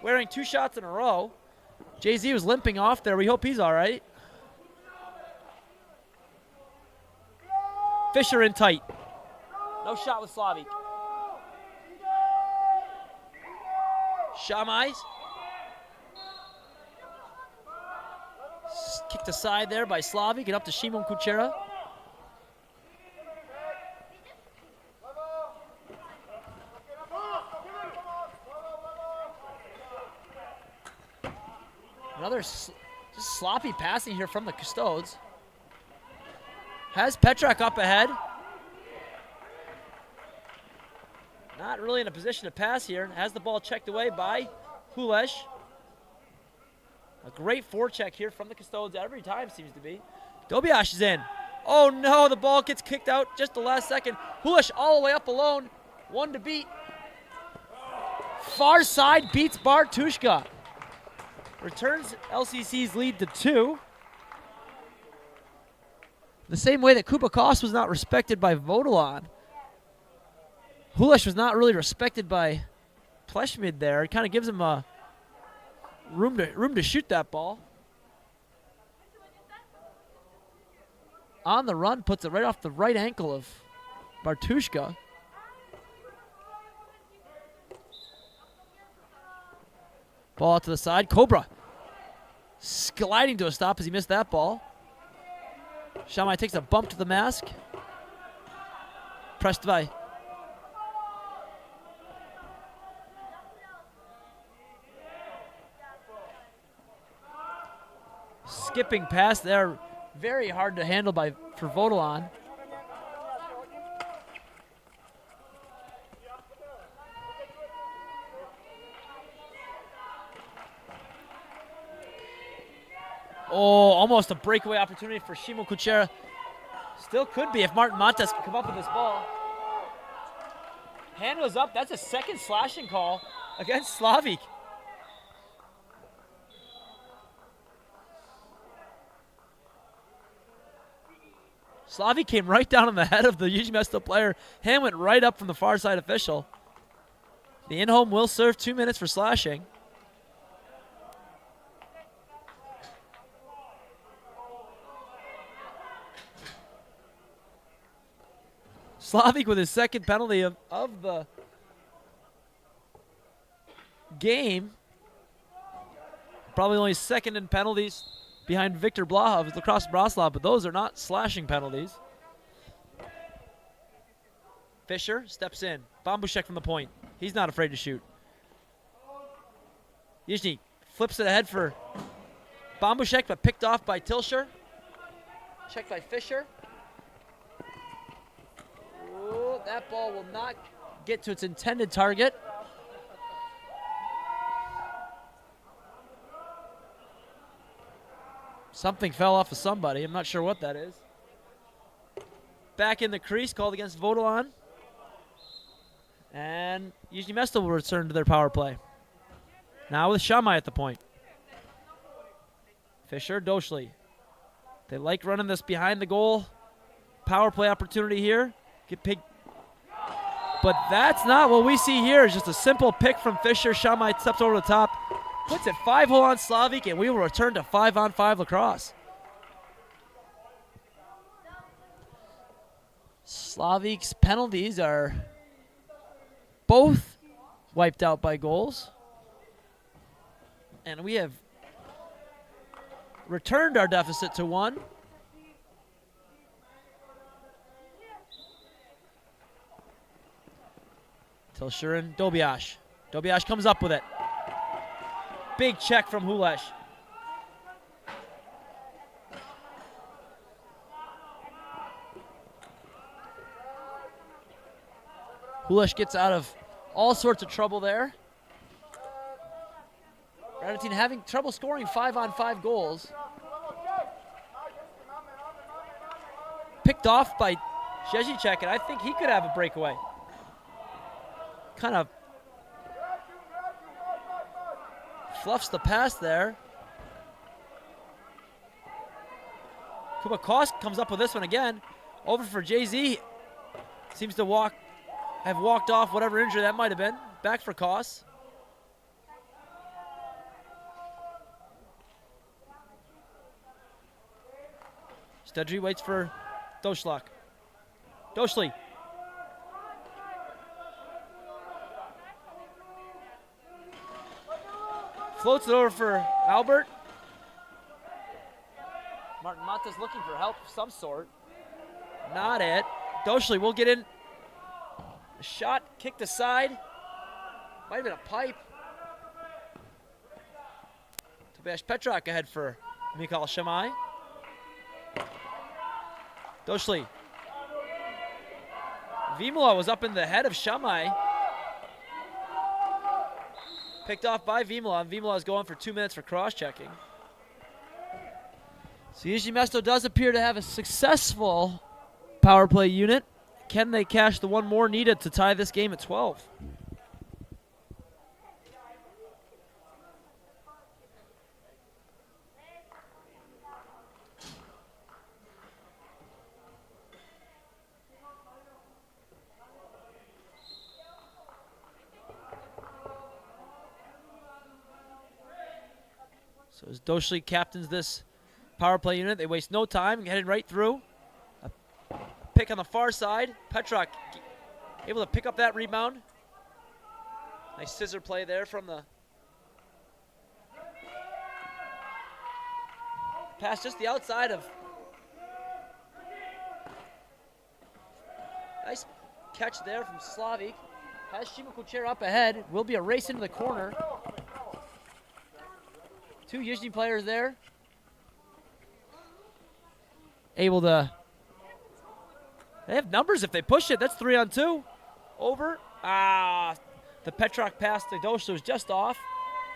wearing 2 shots in a row. Jay-Z was limping off there. We hope he's all right. Fischer in tight. No shot with Slavik. Shamais. Kicked aside there by Slavik and up to Shimon Kuchera. Another just sloppy passing here from the Custodes. Has Petrak up ahead. Not really in a position to pass here. Has the ball checked away by Hulesh. A great forecheck here from the Custodes every time seems to be. Dobiash is in. Oh no, the ball gets kicked out just the last second. Hulesh all the way up alone. 1 to beat. Far side beats Bartushka. Returns LCC's lead to 2. The same way that Kuba Kost was not respected by Vodolon. Hulesh was not really respected by Pleshmid there. It kind of gives him a room to shoot that ball. On the run, puts it right off the right ankle of Bartushka. Ball out to the side. Cobra sliding to a stop as he missed that ball. Shamai takes a bump to the mask. Pressed by skipping pass there. Very hard to handle for Vodolon. Oh, almost a breakaway opportunity for Shimo Kuchera. Still could be if Martin Montes can come up with this ball. Hand was up. That's a second slashing call against Slavik. Slavik came right down on the head of the Jižní Město player. Hand went right up from the far side official. The in-home will serve 2 minutes for slashing. Slavik with his second penalty of the game. Probably only second in penalties behind Victor Blahov with Lacrosse Bratislava, but those are not slashing penalties. Fisher steps in. Bambushek from the point. He's not afraid to shoot. Jižní flips it ahead for Bambushek, but picked off by Tilsher. Checked by Fisher. Ooh, that ball will not get to its intended target. Something fell off of somebody. I'm not sure what that is. Back in the crease, called against Vodolon. And Jižní Město will return to their power play. Now with Shamai at the point. Fisher, Doshli. They like running this behind the goal. Power play opportunity here. Get picked. But that's not what we see here. It's just a simple pick from Fisher. Shamai steps over the top. Puts it 5-hole on Slavik, and we will return to 5-on-5 lacrosse. Slavik's penalties are both wiped out by goals. And we have returned our deficit to 1. Tilshurin, Dobiash. Dobiash comes up with it. Big check from Hulesh. Hulesh gets out of all sorts of trouble there. Radotin having trouble scoring 5-on-5 goals. Picked off by Zezicek, and I think he could have a breakaway. Kind of fluffs the pass there. Kubakos comes up with this one again. Over for JZ. Seems to have walked off whatever injury that might have been. Back for Koss. Studry waits for Doshlock. Doshli. Floats it over for Albert. Martin Matas looking for help of some sort. Not it. Doshli will get in. A shot kicked aside. Might have been a pipe. Tobias Petrak ahead for Mikhail Shamai. Doshli. Vimola was up in the head of Shamai. Picked off by Vimola, and Vimola is going for 2 minutes for cross-checking. So Jižní Město does appear to have a successful power play unit. Can they cash the one more needed to tie this game at 12? So as Doshli captains this power play unit, they waste no time, headed right through. A pick on the far side. Petrak able to pick up that rebound. Nice scissor play there from the pass just the outside of. Nice catch there from Slavik. Has Shimo Kuchera up ahead. Will be a race into the corner. Two Jižní players there. able to. They have numbers if they push it. That's 3-on-2. Over. The Petrock pass to Doshler was just off.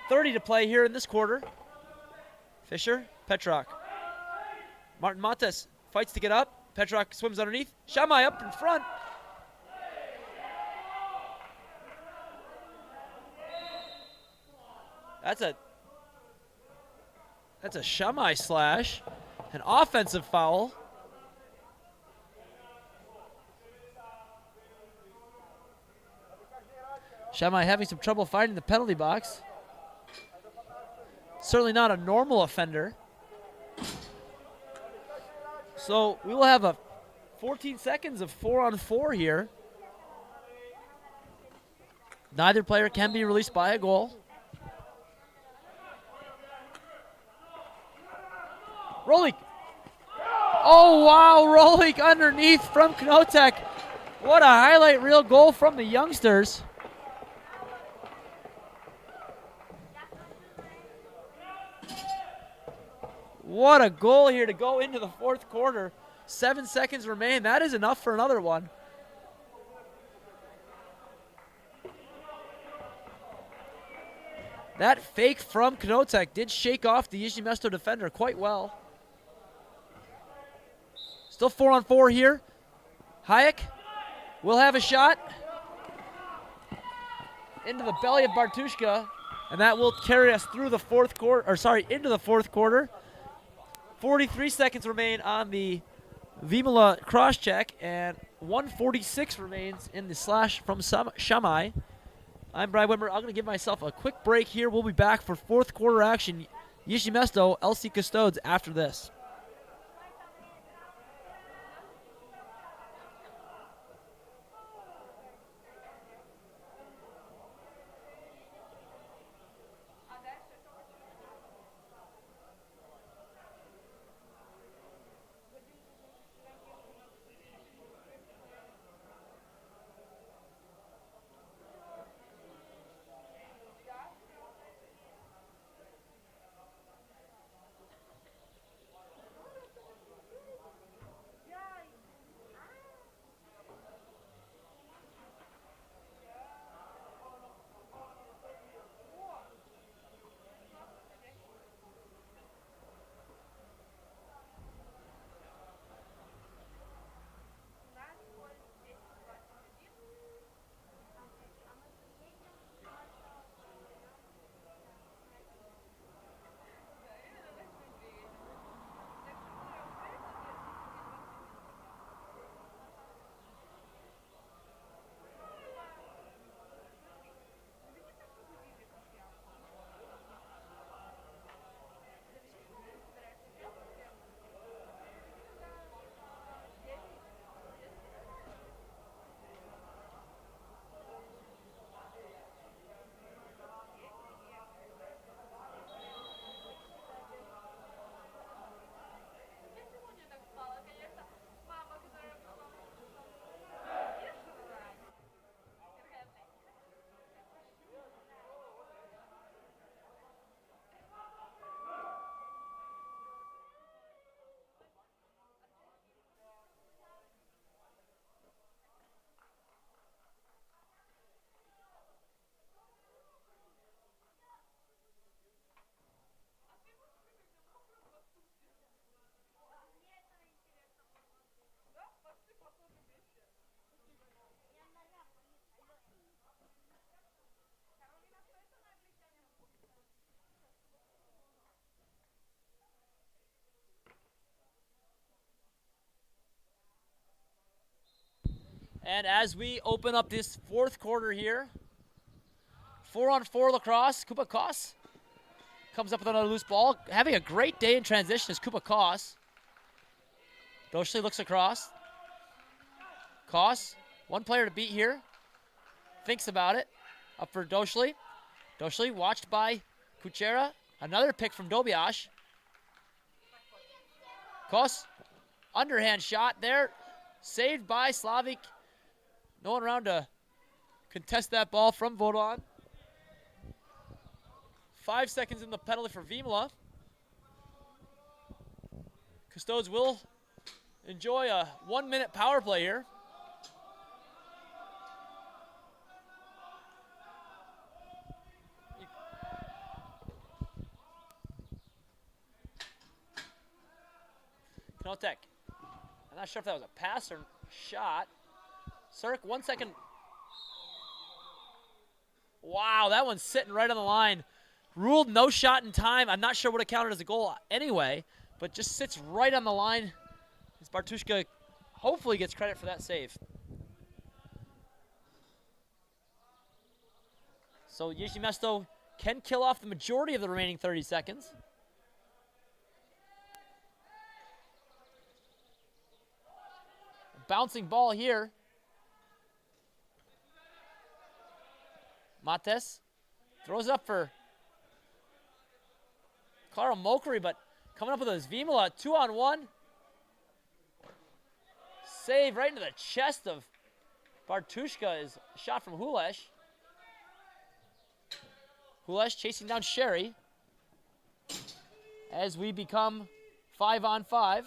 30 to play here in this quarter. Fisher, Petrock. Martin Montes fights to get up. Petrock swims underneath. Shamai up in front. That's a Shamai slash. An offensive foul. Shamai having some trouble finding the penalty box. Certainly not a normal offender. So we will have a 14 seconds of 4-on-4 here. Neither player can be released by a goal. Rolik. Oh, wow, Rolik underneath from Knotek. What a highlight reel goal from the youngsters. What a goal here to go into the fourth quarter. 7 seconds remain. That is enough for another one. That fake from Knotek did shake off the Jižní Město defender quite well. Still 4-on-4 here. Hayek will have a shot into the belly of Bartushka, and that will carry us through the fourth quarter, into the fourth quarter. 43 seconds remain on the Vimola cross-check, and 1:46 remains in the slash from Shamai. I'm Brian Wimmer. I'm going to give myself a quick break here. We'll be back for fourth quarter action. Jižní Město, LC Custodes after this. And as we open up this fourth quarter here, 4-on-4 lacrosse, Kupa Kos comes up with another loose ball. Having a great day in transition is Kupa Kos. Doshli looks across. Kos, one player to beat here. Thinks about it. Up for Doshli. Doshli watched by Kuchera. Another pick from Dobiash. Kos, underhand shot there. Saved by Slavik. No one around to contest that ball from Vodon. 5 seconds in the penalty for Vimola. Custodes will enjoy a 1-minute power play here. Knotek. I'm not sure if that was a pass or shot. Cirque, 1 second. Wow, that one's sitting right on the line. Ruled no shot in time. I'm not sure what it counted as a goal anyway, but just sits right on the line. As Bartushka hopefully gets credit for that save. So Jižní Město can kill off the majority of the remaining 30 seconds. Bouncing ball here. Mates throws it up for Clara Mokri, but coming up with his Vimola, 2-on-1. Save right into the chest of Bartushka is a shot from Hulesh. Hulesh chasing down Sherry as we become 5-on-5.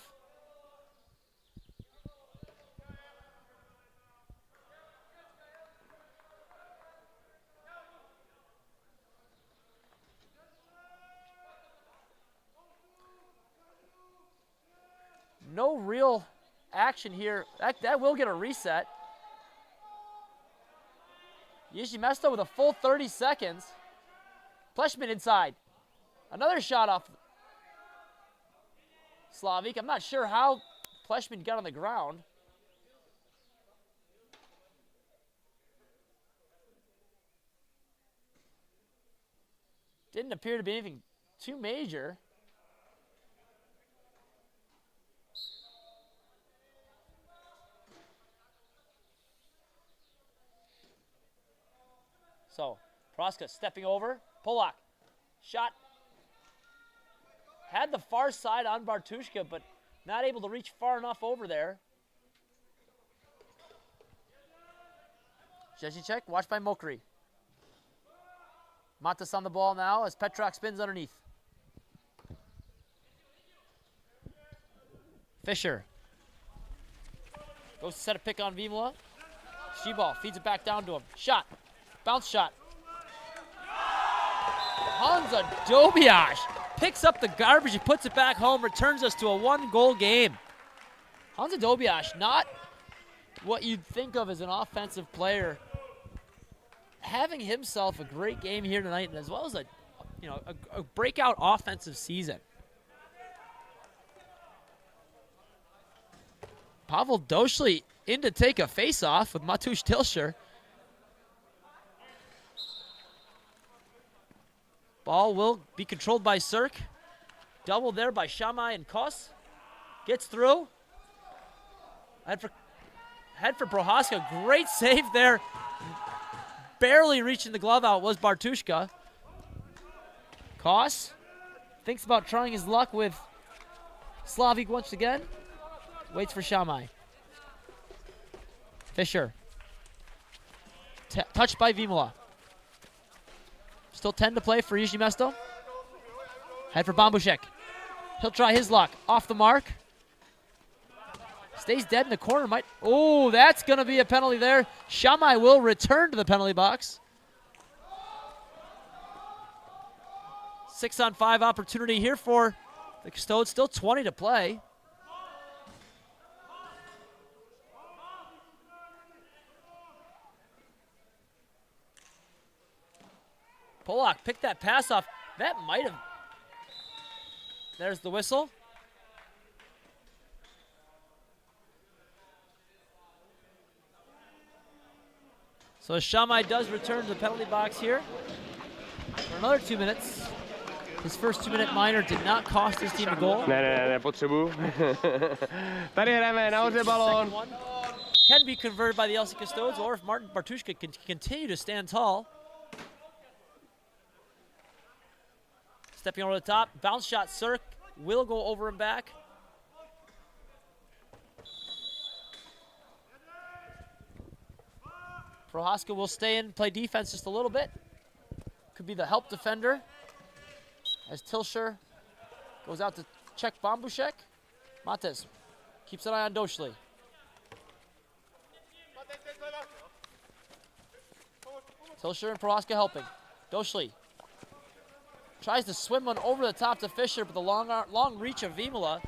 No real action here. That will get a reset. Jižní Město with a full 30 seconds. Pleshman inside. Another shot off Slavik. I'm not sure how Pleshman got on the ground. Didn't appear to be anything too major. So, Proska stepping over. Polak. Shot. Had the far side on Bartushka, but not able to reach far enough over there. Zhezicek, watched by Mokri. Matas on the ball now as Petrak spins underneath. Fisher. Goes to set a pick on Vimola. Shibal feeds it back down to him. Shot. Bounce shot. Hansa Dobiash picks up the garbage. He puts it back home. Returns us to a 1-goal game. Hansa Dobiash, not what you'd think of as an offensive player. Having himself a great game here tonight, as well as a breakout offensive season. Pavel Doshli in to take a face-off with Matusz Tilsher. Ball will be controlled by Cirque. Double there by Shamai and Kos. Gets through. Head for Prohaska. Great save there. Barely reaching the glove out was Bartushka. Kos thinks about trying his luck with Slavik once again. Waits for Shamai. Fisher. Touched by Vimola. Still 10 to play for Jižní Město. Head for Bambushek. He'll try his luck. Off the mark. Stays dead in the corner. Oh, that's going to be a penalty there. Shamai will return to the penalty box. 6-on-5 opportunity here for the Custodes. Still 20 to play. Polak picked that pass off. That might have. There's the whistle. So Shamai does return to the penalty box here for another 2 minutes. His first 2-minute minor did not cost his team a goal. Ne, potřebuju. Tady hrajeme nahoře balón. Can be converted by the LC Custodes, or if Martin Bartushka can continue to stand tall. Stepping over the top, bounce shot, Cirque will go over and back. Prohaska will stay in, play defense just a little bit. Could be the help defender as Tilsher goes out to check Bambushek. Mates Keeps an eye on Doshli. Tilsher and Prohaska helping. Doshli tries to swim one over the top to Fisher, but the long reach of Vimola.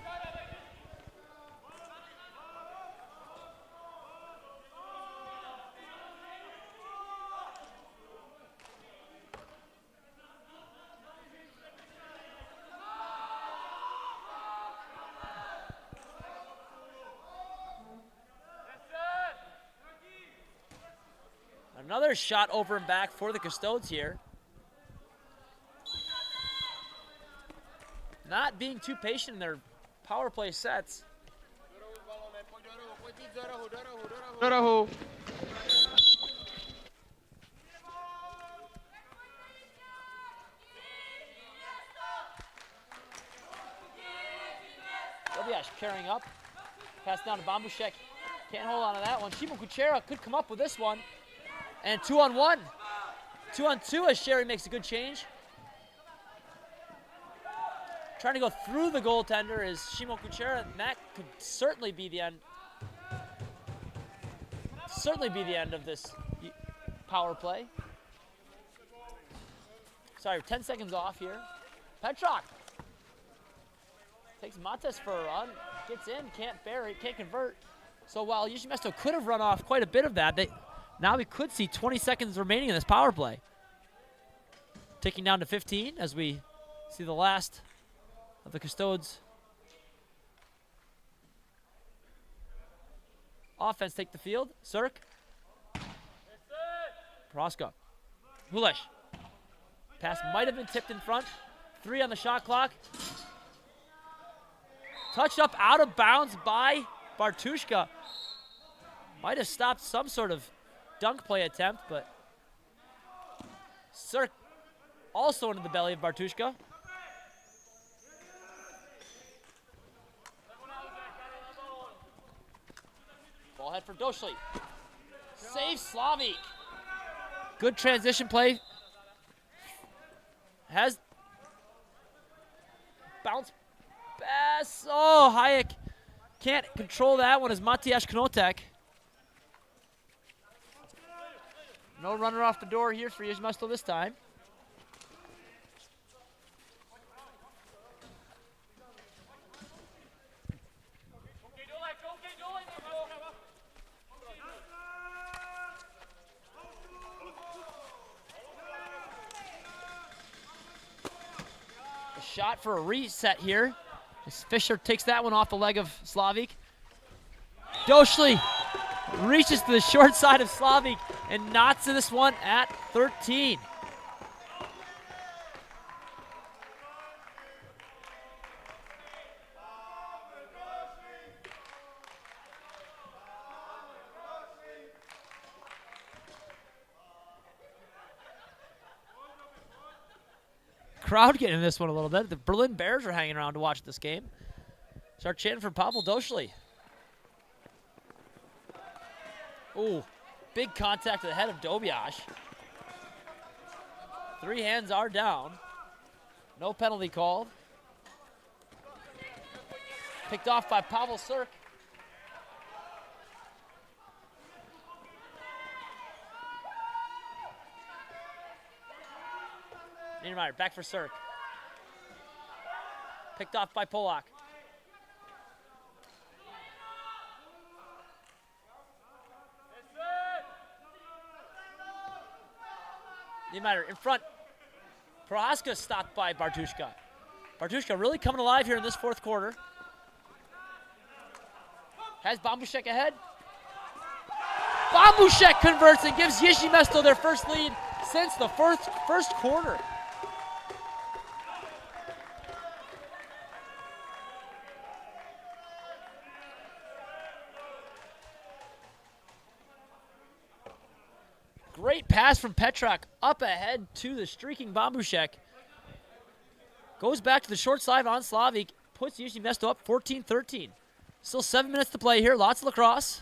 Another shot over and back for the Custodes here. Not being too patient in their power play sets. Do rohu. Dobiash carrying up. Pass down to Bambushek. Can't hold on to that one. Shimon Kuchera could come up with this one. And 2-on-1. 2-on-2 as Sherry makes a good change. Trying to go through the goaltender is Shimon Kuchera, and that could certainly be the end. Certainly be the end of this power play. Sorry, 10 seconds off here. Petrock takes Mates for a run, gets in, can't bury, can't convert. So while Jižní Město could have run off quite a bit of that, now we could see 20 seconds remaining in this power play. Ticking down to 15 as we see the last of the Custodes offense take the field. Cirk. Prohaska. Hulesh. Pass might have been tipped in front. 3 on the shot clock. Touched up out of bounds by Bartushka. Might have stopped some sort of dunk play attempt, but Cirk also into the belly of Bartushka. Ball head for Doshli. Save Slavik. Good transition play. Has bounce pass. Oh, Hayek can't control that one as Matiasz Knotek. No runner off the door here for Jižní Město this time. A shot for a reset here. As Fisher takes that one off the leg of Slavik. Doshli reaches to the short side of Slavik and knots this one at 13. Crowd getting in this one a little bit. The Berlin Bears are hanging around to watch this game. Start chanting for Pavel Doshli. Ooh, big contact to the head of Dobiash. 3 hands are down. No penalty called. Picked off by Pavel Cirk. Niedermeyer back for Cirk. Picked off by Polak. Niedermeyer in front. Prohaska stopped by Bartushka. Bartushka really coming alive here in this 4th quarter. Has Bambushek ahead. Bambushek converts and gives Jižní Město their first lead since the first quarter. Great pass from Petrak up ahead to the streaking Bambushek. Goes back to the short side on Slavik. Puts Jižní Město up 14-13. Still 7 minutes to play here. Lots of lacrosse.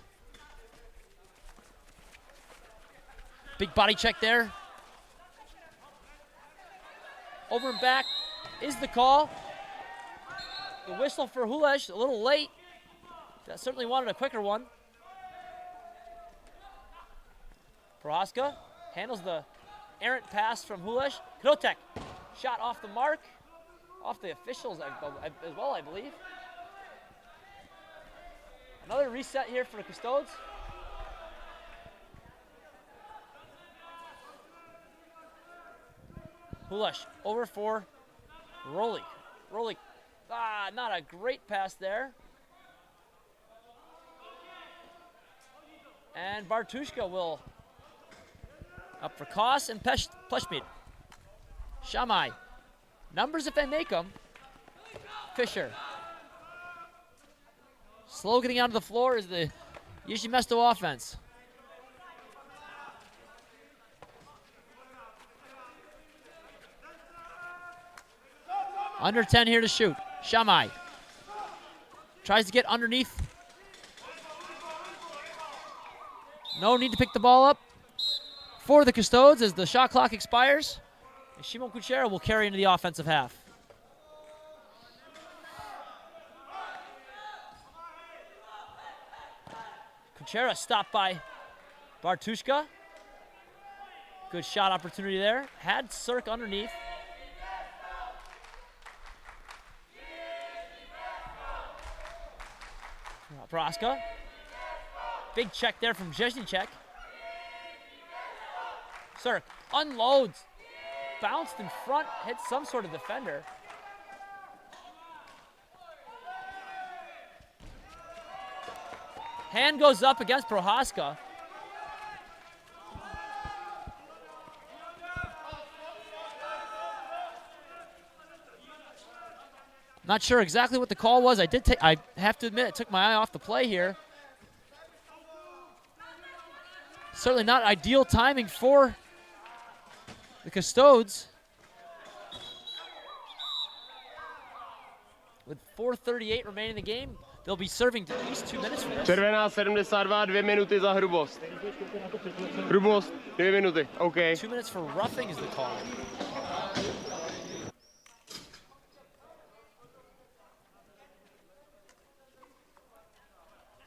Big body check there. Over and back is the call. The whistle for Hulesh, a little late. That certainly wanted a quicker one. Prohaska handles the errant pass from Hulesh. Krotek, shot off the mark, off the officials as well, I believe. Another reset here for the Custodes. Hulesh over for Rolik. Rolik, not a great pass there. And Bartushka will up for Koss and Pleshmead. Shamai. Numbers if they make them. Fisher. Slow getting onto the floor is the Jižní Město offense. Under 10 here to shoot. Shamai. Tries to get underneath. No need to pick the ball up for the Custodes as the shot clock expires. And Shimon Kuchera will carry into the offensive half. Kuchera stopped by Bartushka. Good shot opportunity there. Had Cirque underneath. Prohaska. Big check there from Jižní. Cirque unloads. Bounced in front, hit some sort of defender. Hand goes up against Prohaska. Not sure exactly what the call was. I have to admit, I took my eye off the play here. Certainly not ideal timing for the Custodes. With 4:38 remaining in the game, they'll be serving at least 2 minutes for this. Červená 72, 2 minuty za hrubost. Hrubost, 2 minuty, OK. 2 minutes for roughing is the call.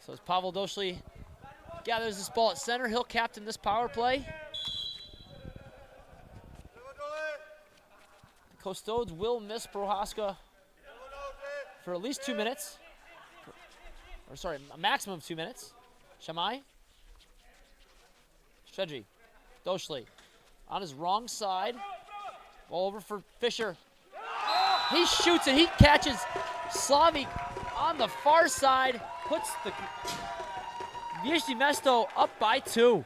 So as Pavel Doshli gathers this ball at center, he'll captain this power play. The Custodes will miss Prohaska for at least 2 minutes. Or sorry, a maximum of 2 minutes. Shamai. Shedri. Doshli. On his wrong side. Ball over for Fisher. He shoots it. He catches Slavik on the far side. Puts the Jižní Město up by 2.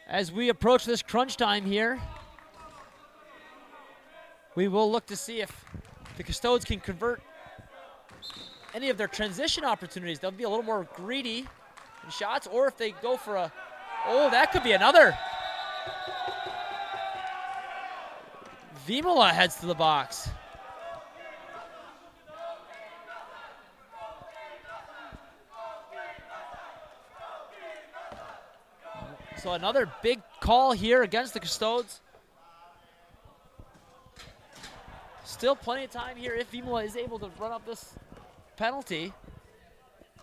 As we approach this crunch time here, we will look to see if the Custodes can convert any of their transition opportunities. They'll be a little more greedy in shots, or if they go for a, oh, that could be another. Vimola heads to the box. So another big call here against the Custodes. Still plenty of time here if Vimola is able to run up this penalty.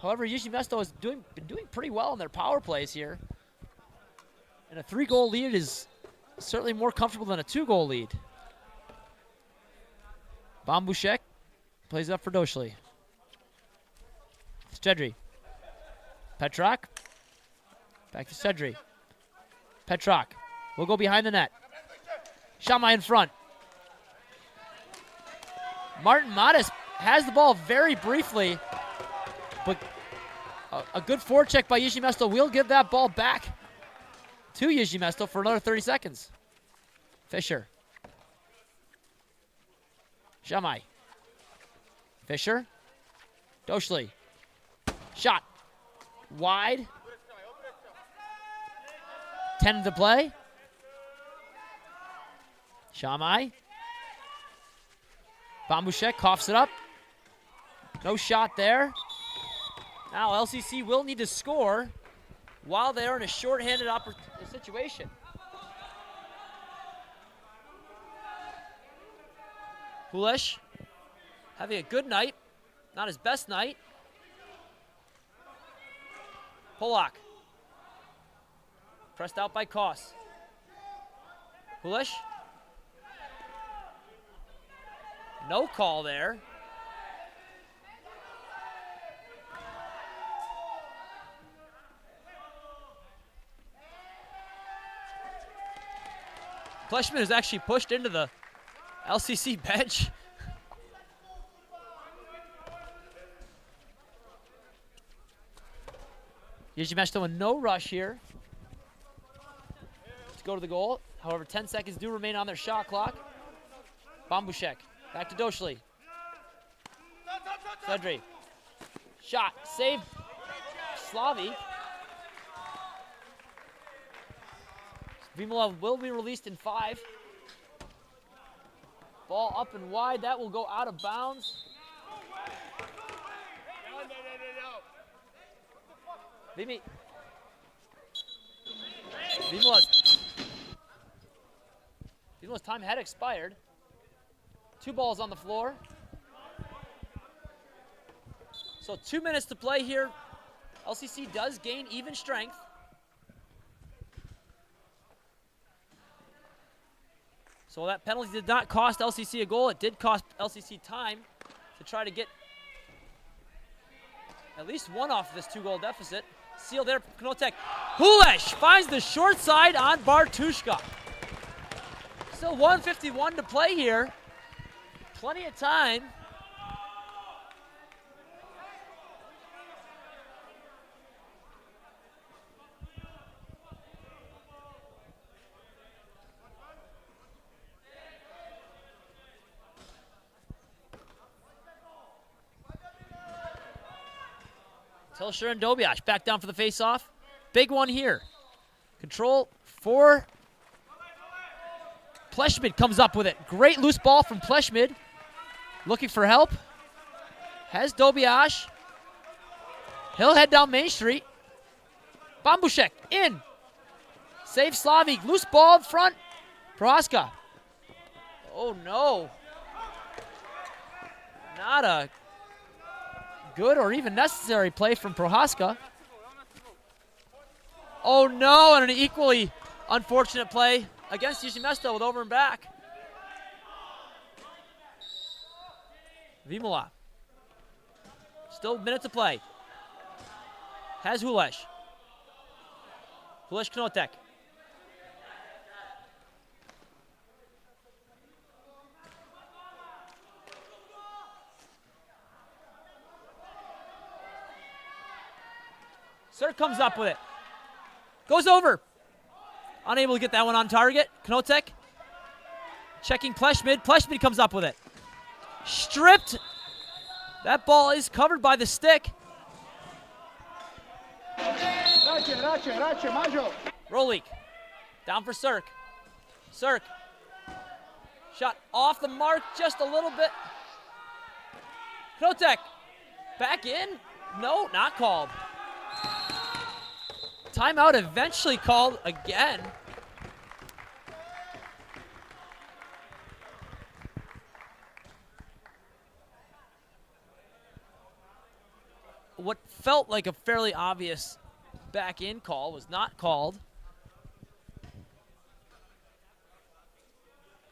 However, Jižní Město has been doing pretty well in their power plays here. And a 3-goal lead is certainly more comfortable than a 2-goal lead. Bambushek plays up for Doshli. Stedry. Petrak. Back to Stedry. Petrak will go behind the net. Shamai in front. Martin Modest has the ball very briefly, but a good forecheck by Jižní Město will give that ball back to Jižní Město for another 30 seconds. Fisher. Shamai. Fisher. Doshli. Shot. Wide. 10 to play. Shamai. Bambushek coughs it up. No shot there. Now LCC will need to score. while they're in a shorthanded situation. Hulesh having a good night, not his best night. Polak. Pressed out by Koss. Hulesh. No call there. Fleshman is actually pushed into the LCC bench. Jižní Město in no rush here to go to the goal. However, 10 seconds do remain on their shot clock. Bambushek, back to Doshli. Sedri, shot, save, Slavi. Vimolov will be released in 5. Ball up and wide, that will go out of bounds. Vimolov's time had expired. 2 balls on the floor. So 2 minutes to play here. LCC does gain even strength. So that penalty did not cost LCC a goal. It did cost LCC time to try to get at least one off this 2-goal deficit. Seal there, Knotek. Hulesh finds the short side on Bartushka. Still 1:51 to play here. Plenty of time. Tilsher and Dobiash back down for the face-off. Big one here. Control for Pleshmid comes up with it. Great loose ball from Pleshmid. Looking for help. Has Dobiash. He'll head down Main Street. Bambushek in. Save Slavi. Loose ball in front. Prohaska. Oh no. Not a good or even necessary play from Prohaska. Oh no, and an equally unfortunate play against Jižní Město with over and back. Vimola. Still a minute to play. Has Hulesh. Hulesh Knotek. Sir comes up with it. Goes over. Unable to get that one on target. Knotek. Checking Pleshmid. Pleshmid comes up with it. Stripped. That ball is covered by the stick. Rolik. Down for Sirk. Sirk. Shot off the mark just a little bit. Knotek. Back in. No, not called. Timeout eventually called again. What felt like a fairly obvious back-in call was not called.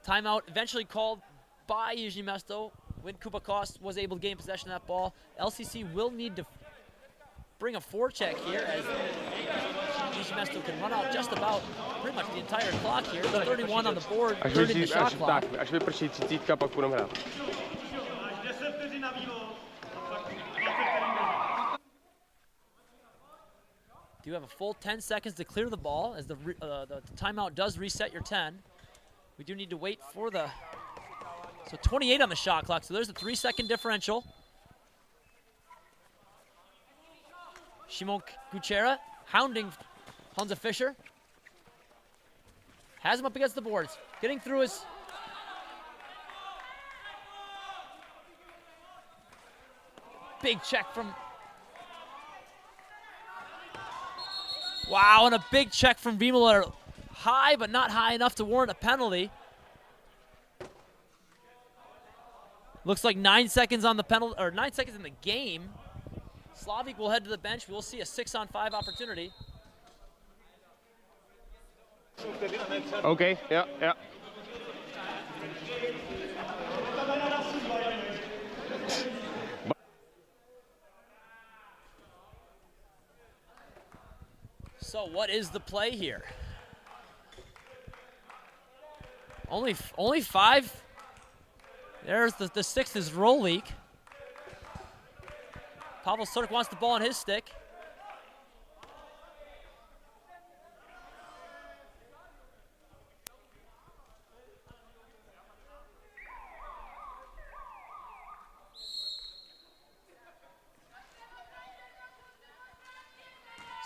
Timeout eventually called by Jižní Město when Kupakos was able to gain possession of that ball. LCC will need to bring a forecheck here as Jižní Město can run out just about pretty much the entire clock here. 31 on the board, 30 in the shot clock. Až vyprší 30, pak budeme hrát. You have a full 10 seconds to clear the ball as the timeout does reset your 10. We do need to wait for the... So 28 on the shot clock, so there's a 3-second differential. Shimon Kuchera hounding Hansa Fischer. Has him up against the boards. Getting through his... Big check from Wow, and a big check from Vimola. High, but not high enough to warrant a penalty. Looks like 9 seconds on the penalty, or 9 seconds in the game. Slavik will head to the bench. We'll see a 6-on-5 opportunity. OK, ja, ja. So what is the play here? Only 5. There's the sixth is roll leak. Pavel Surk wants the ball on his stick.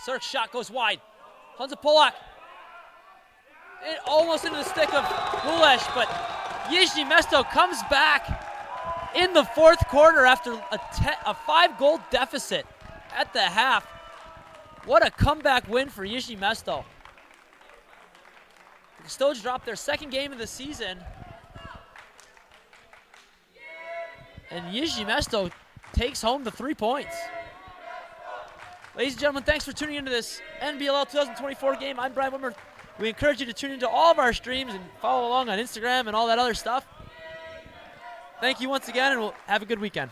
Surk's shot goes wide. Hansa Polak. It almost into the stick of Mulesh, but Jižní Město comes back in the fourth quarter after a 5-goal deficit at the half. What a comeback win for Jižní Město. The Custodes dropped their second game of the season. And Jižní Město takes home the 3 points. Ladies and gentlemen, thanks for tuning into this NBLL 2024 game. I'm Brian Whitmer. We encourage you to tune into all of our streams and follow along on Instagram and all that other stuff. Thank you once again, and we'll have a good weekend.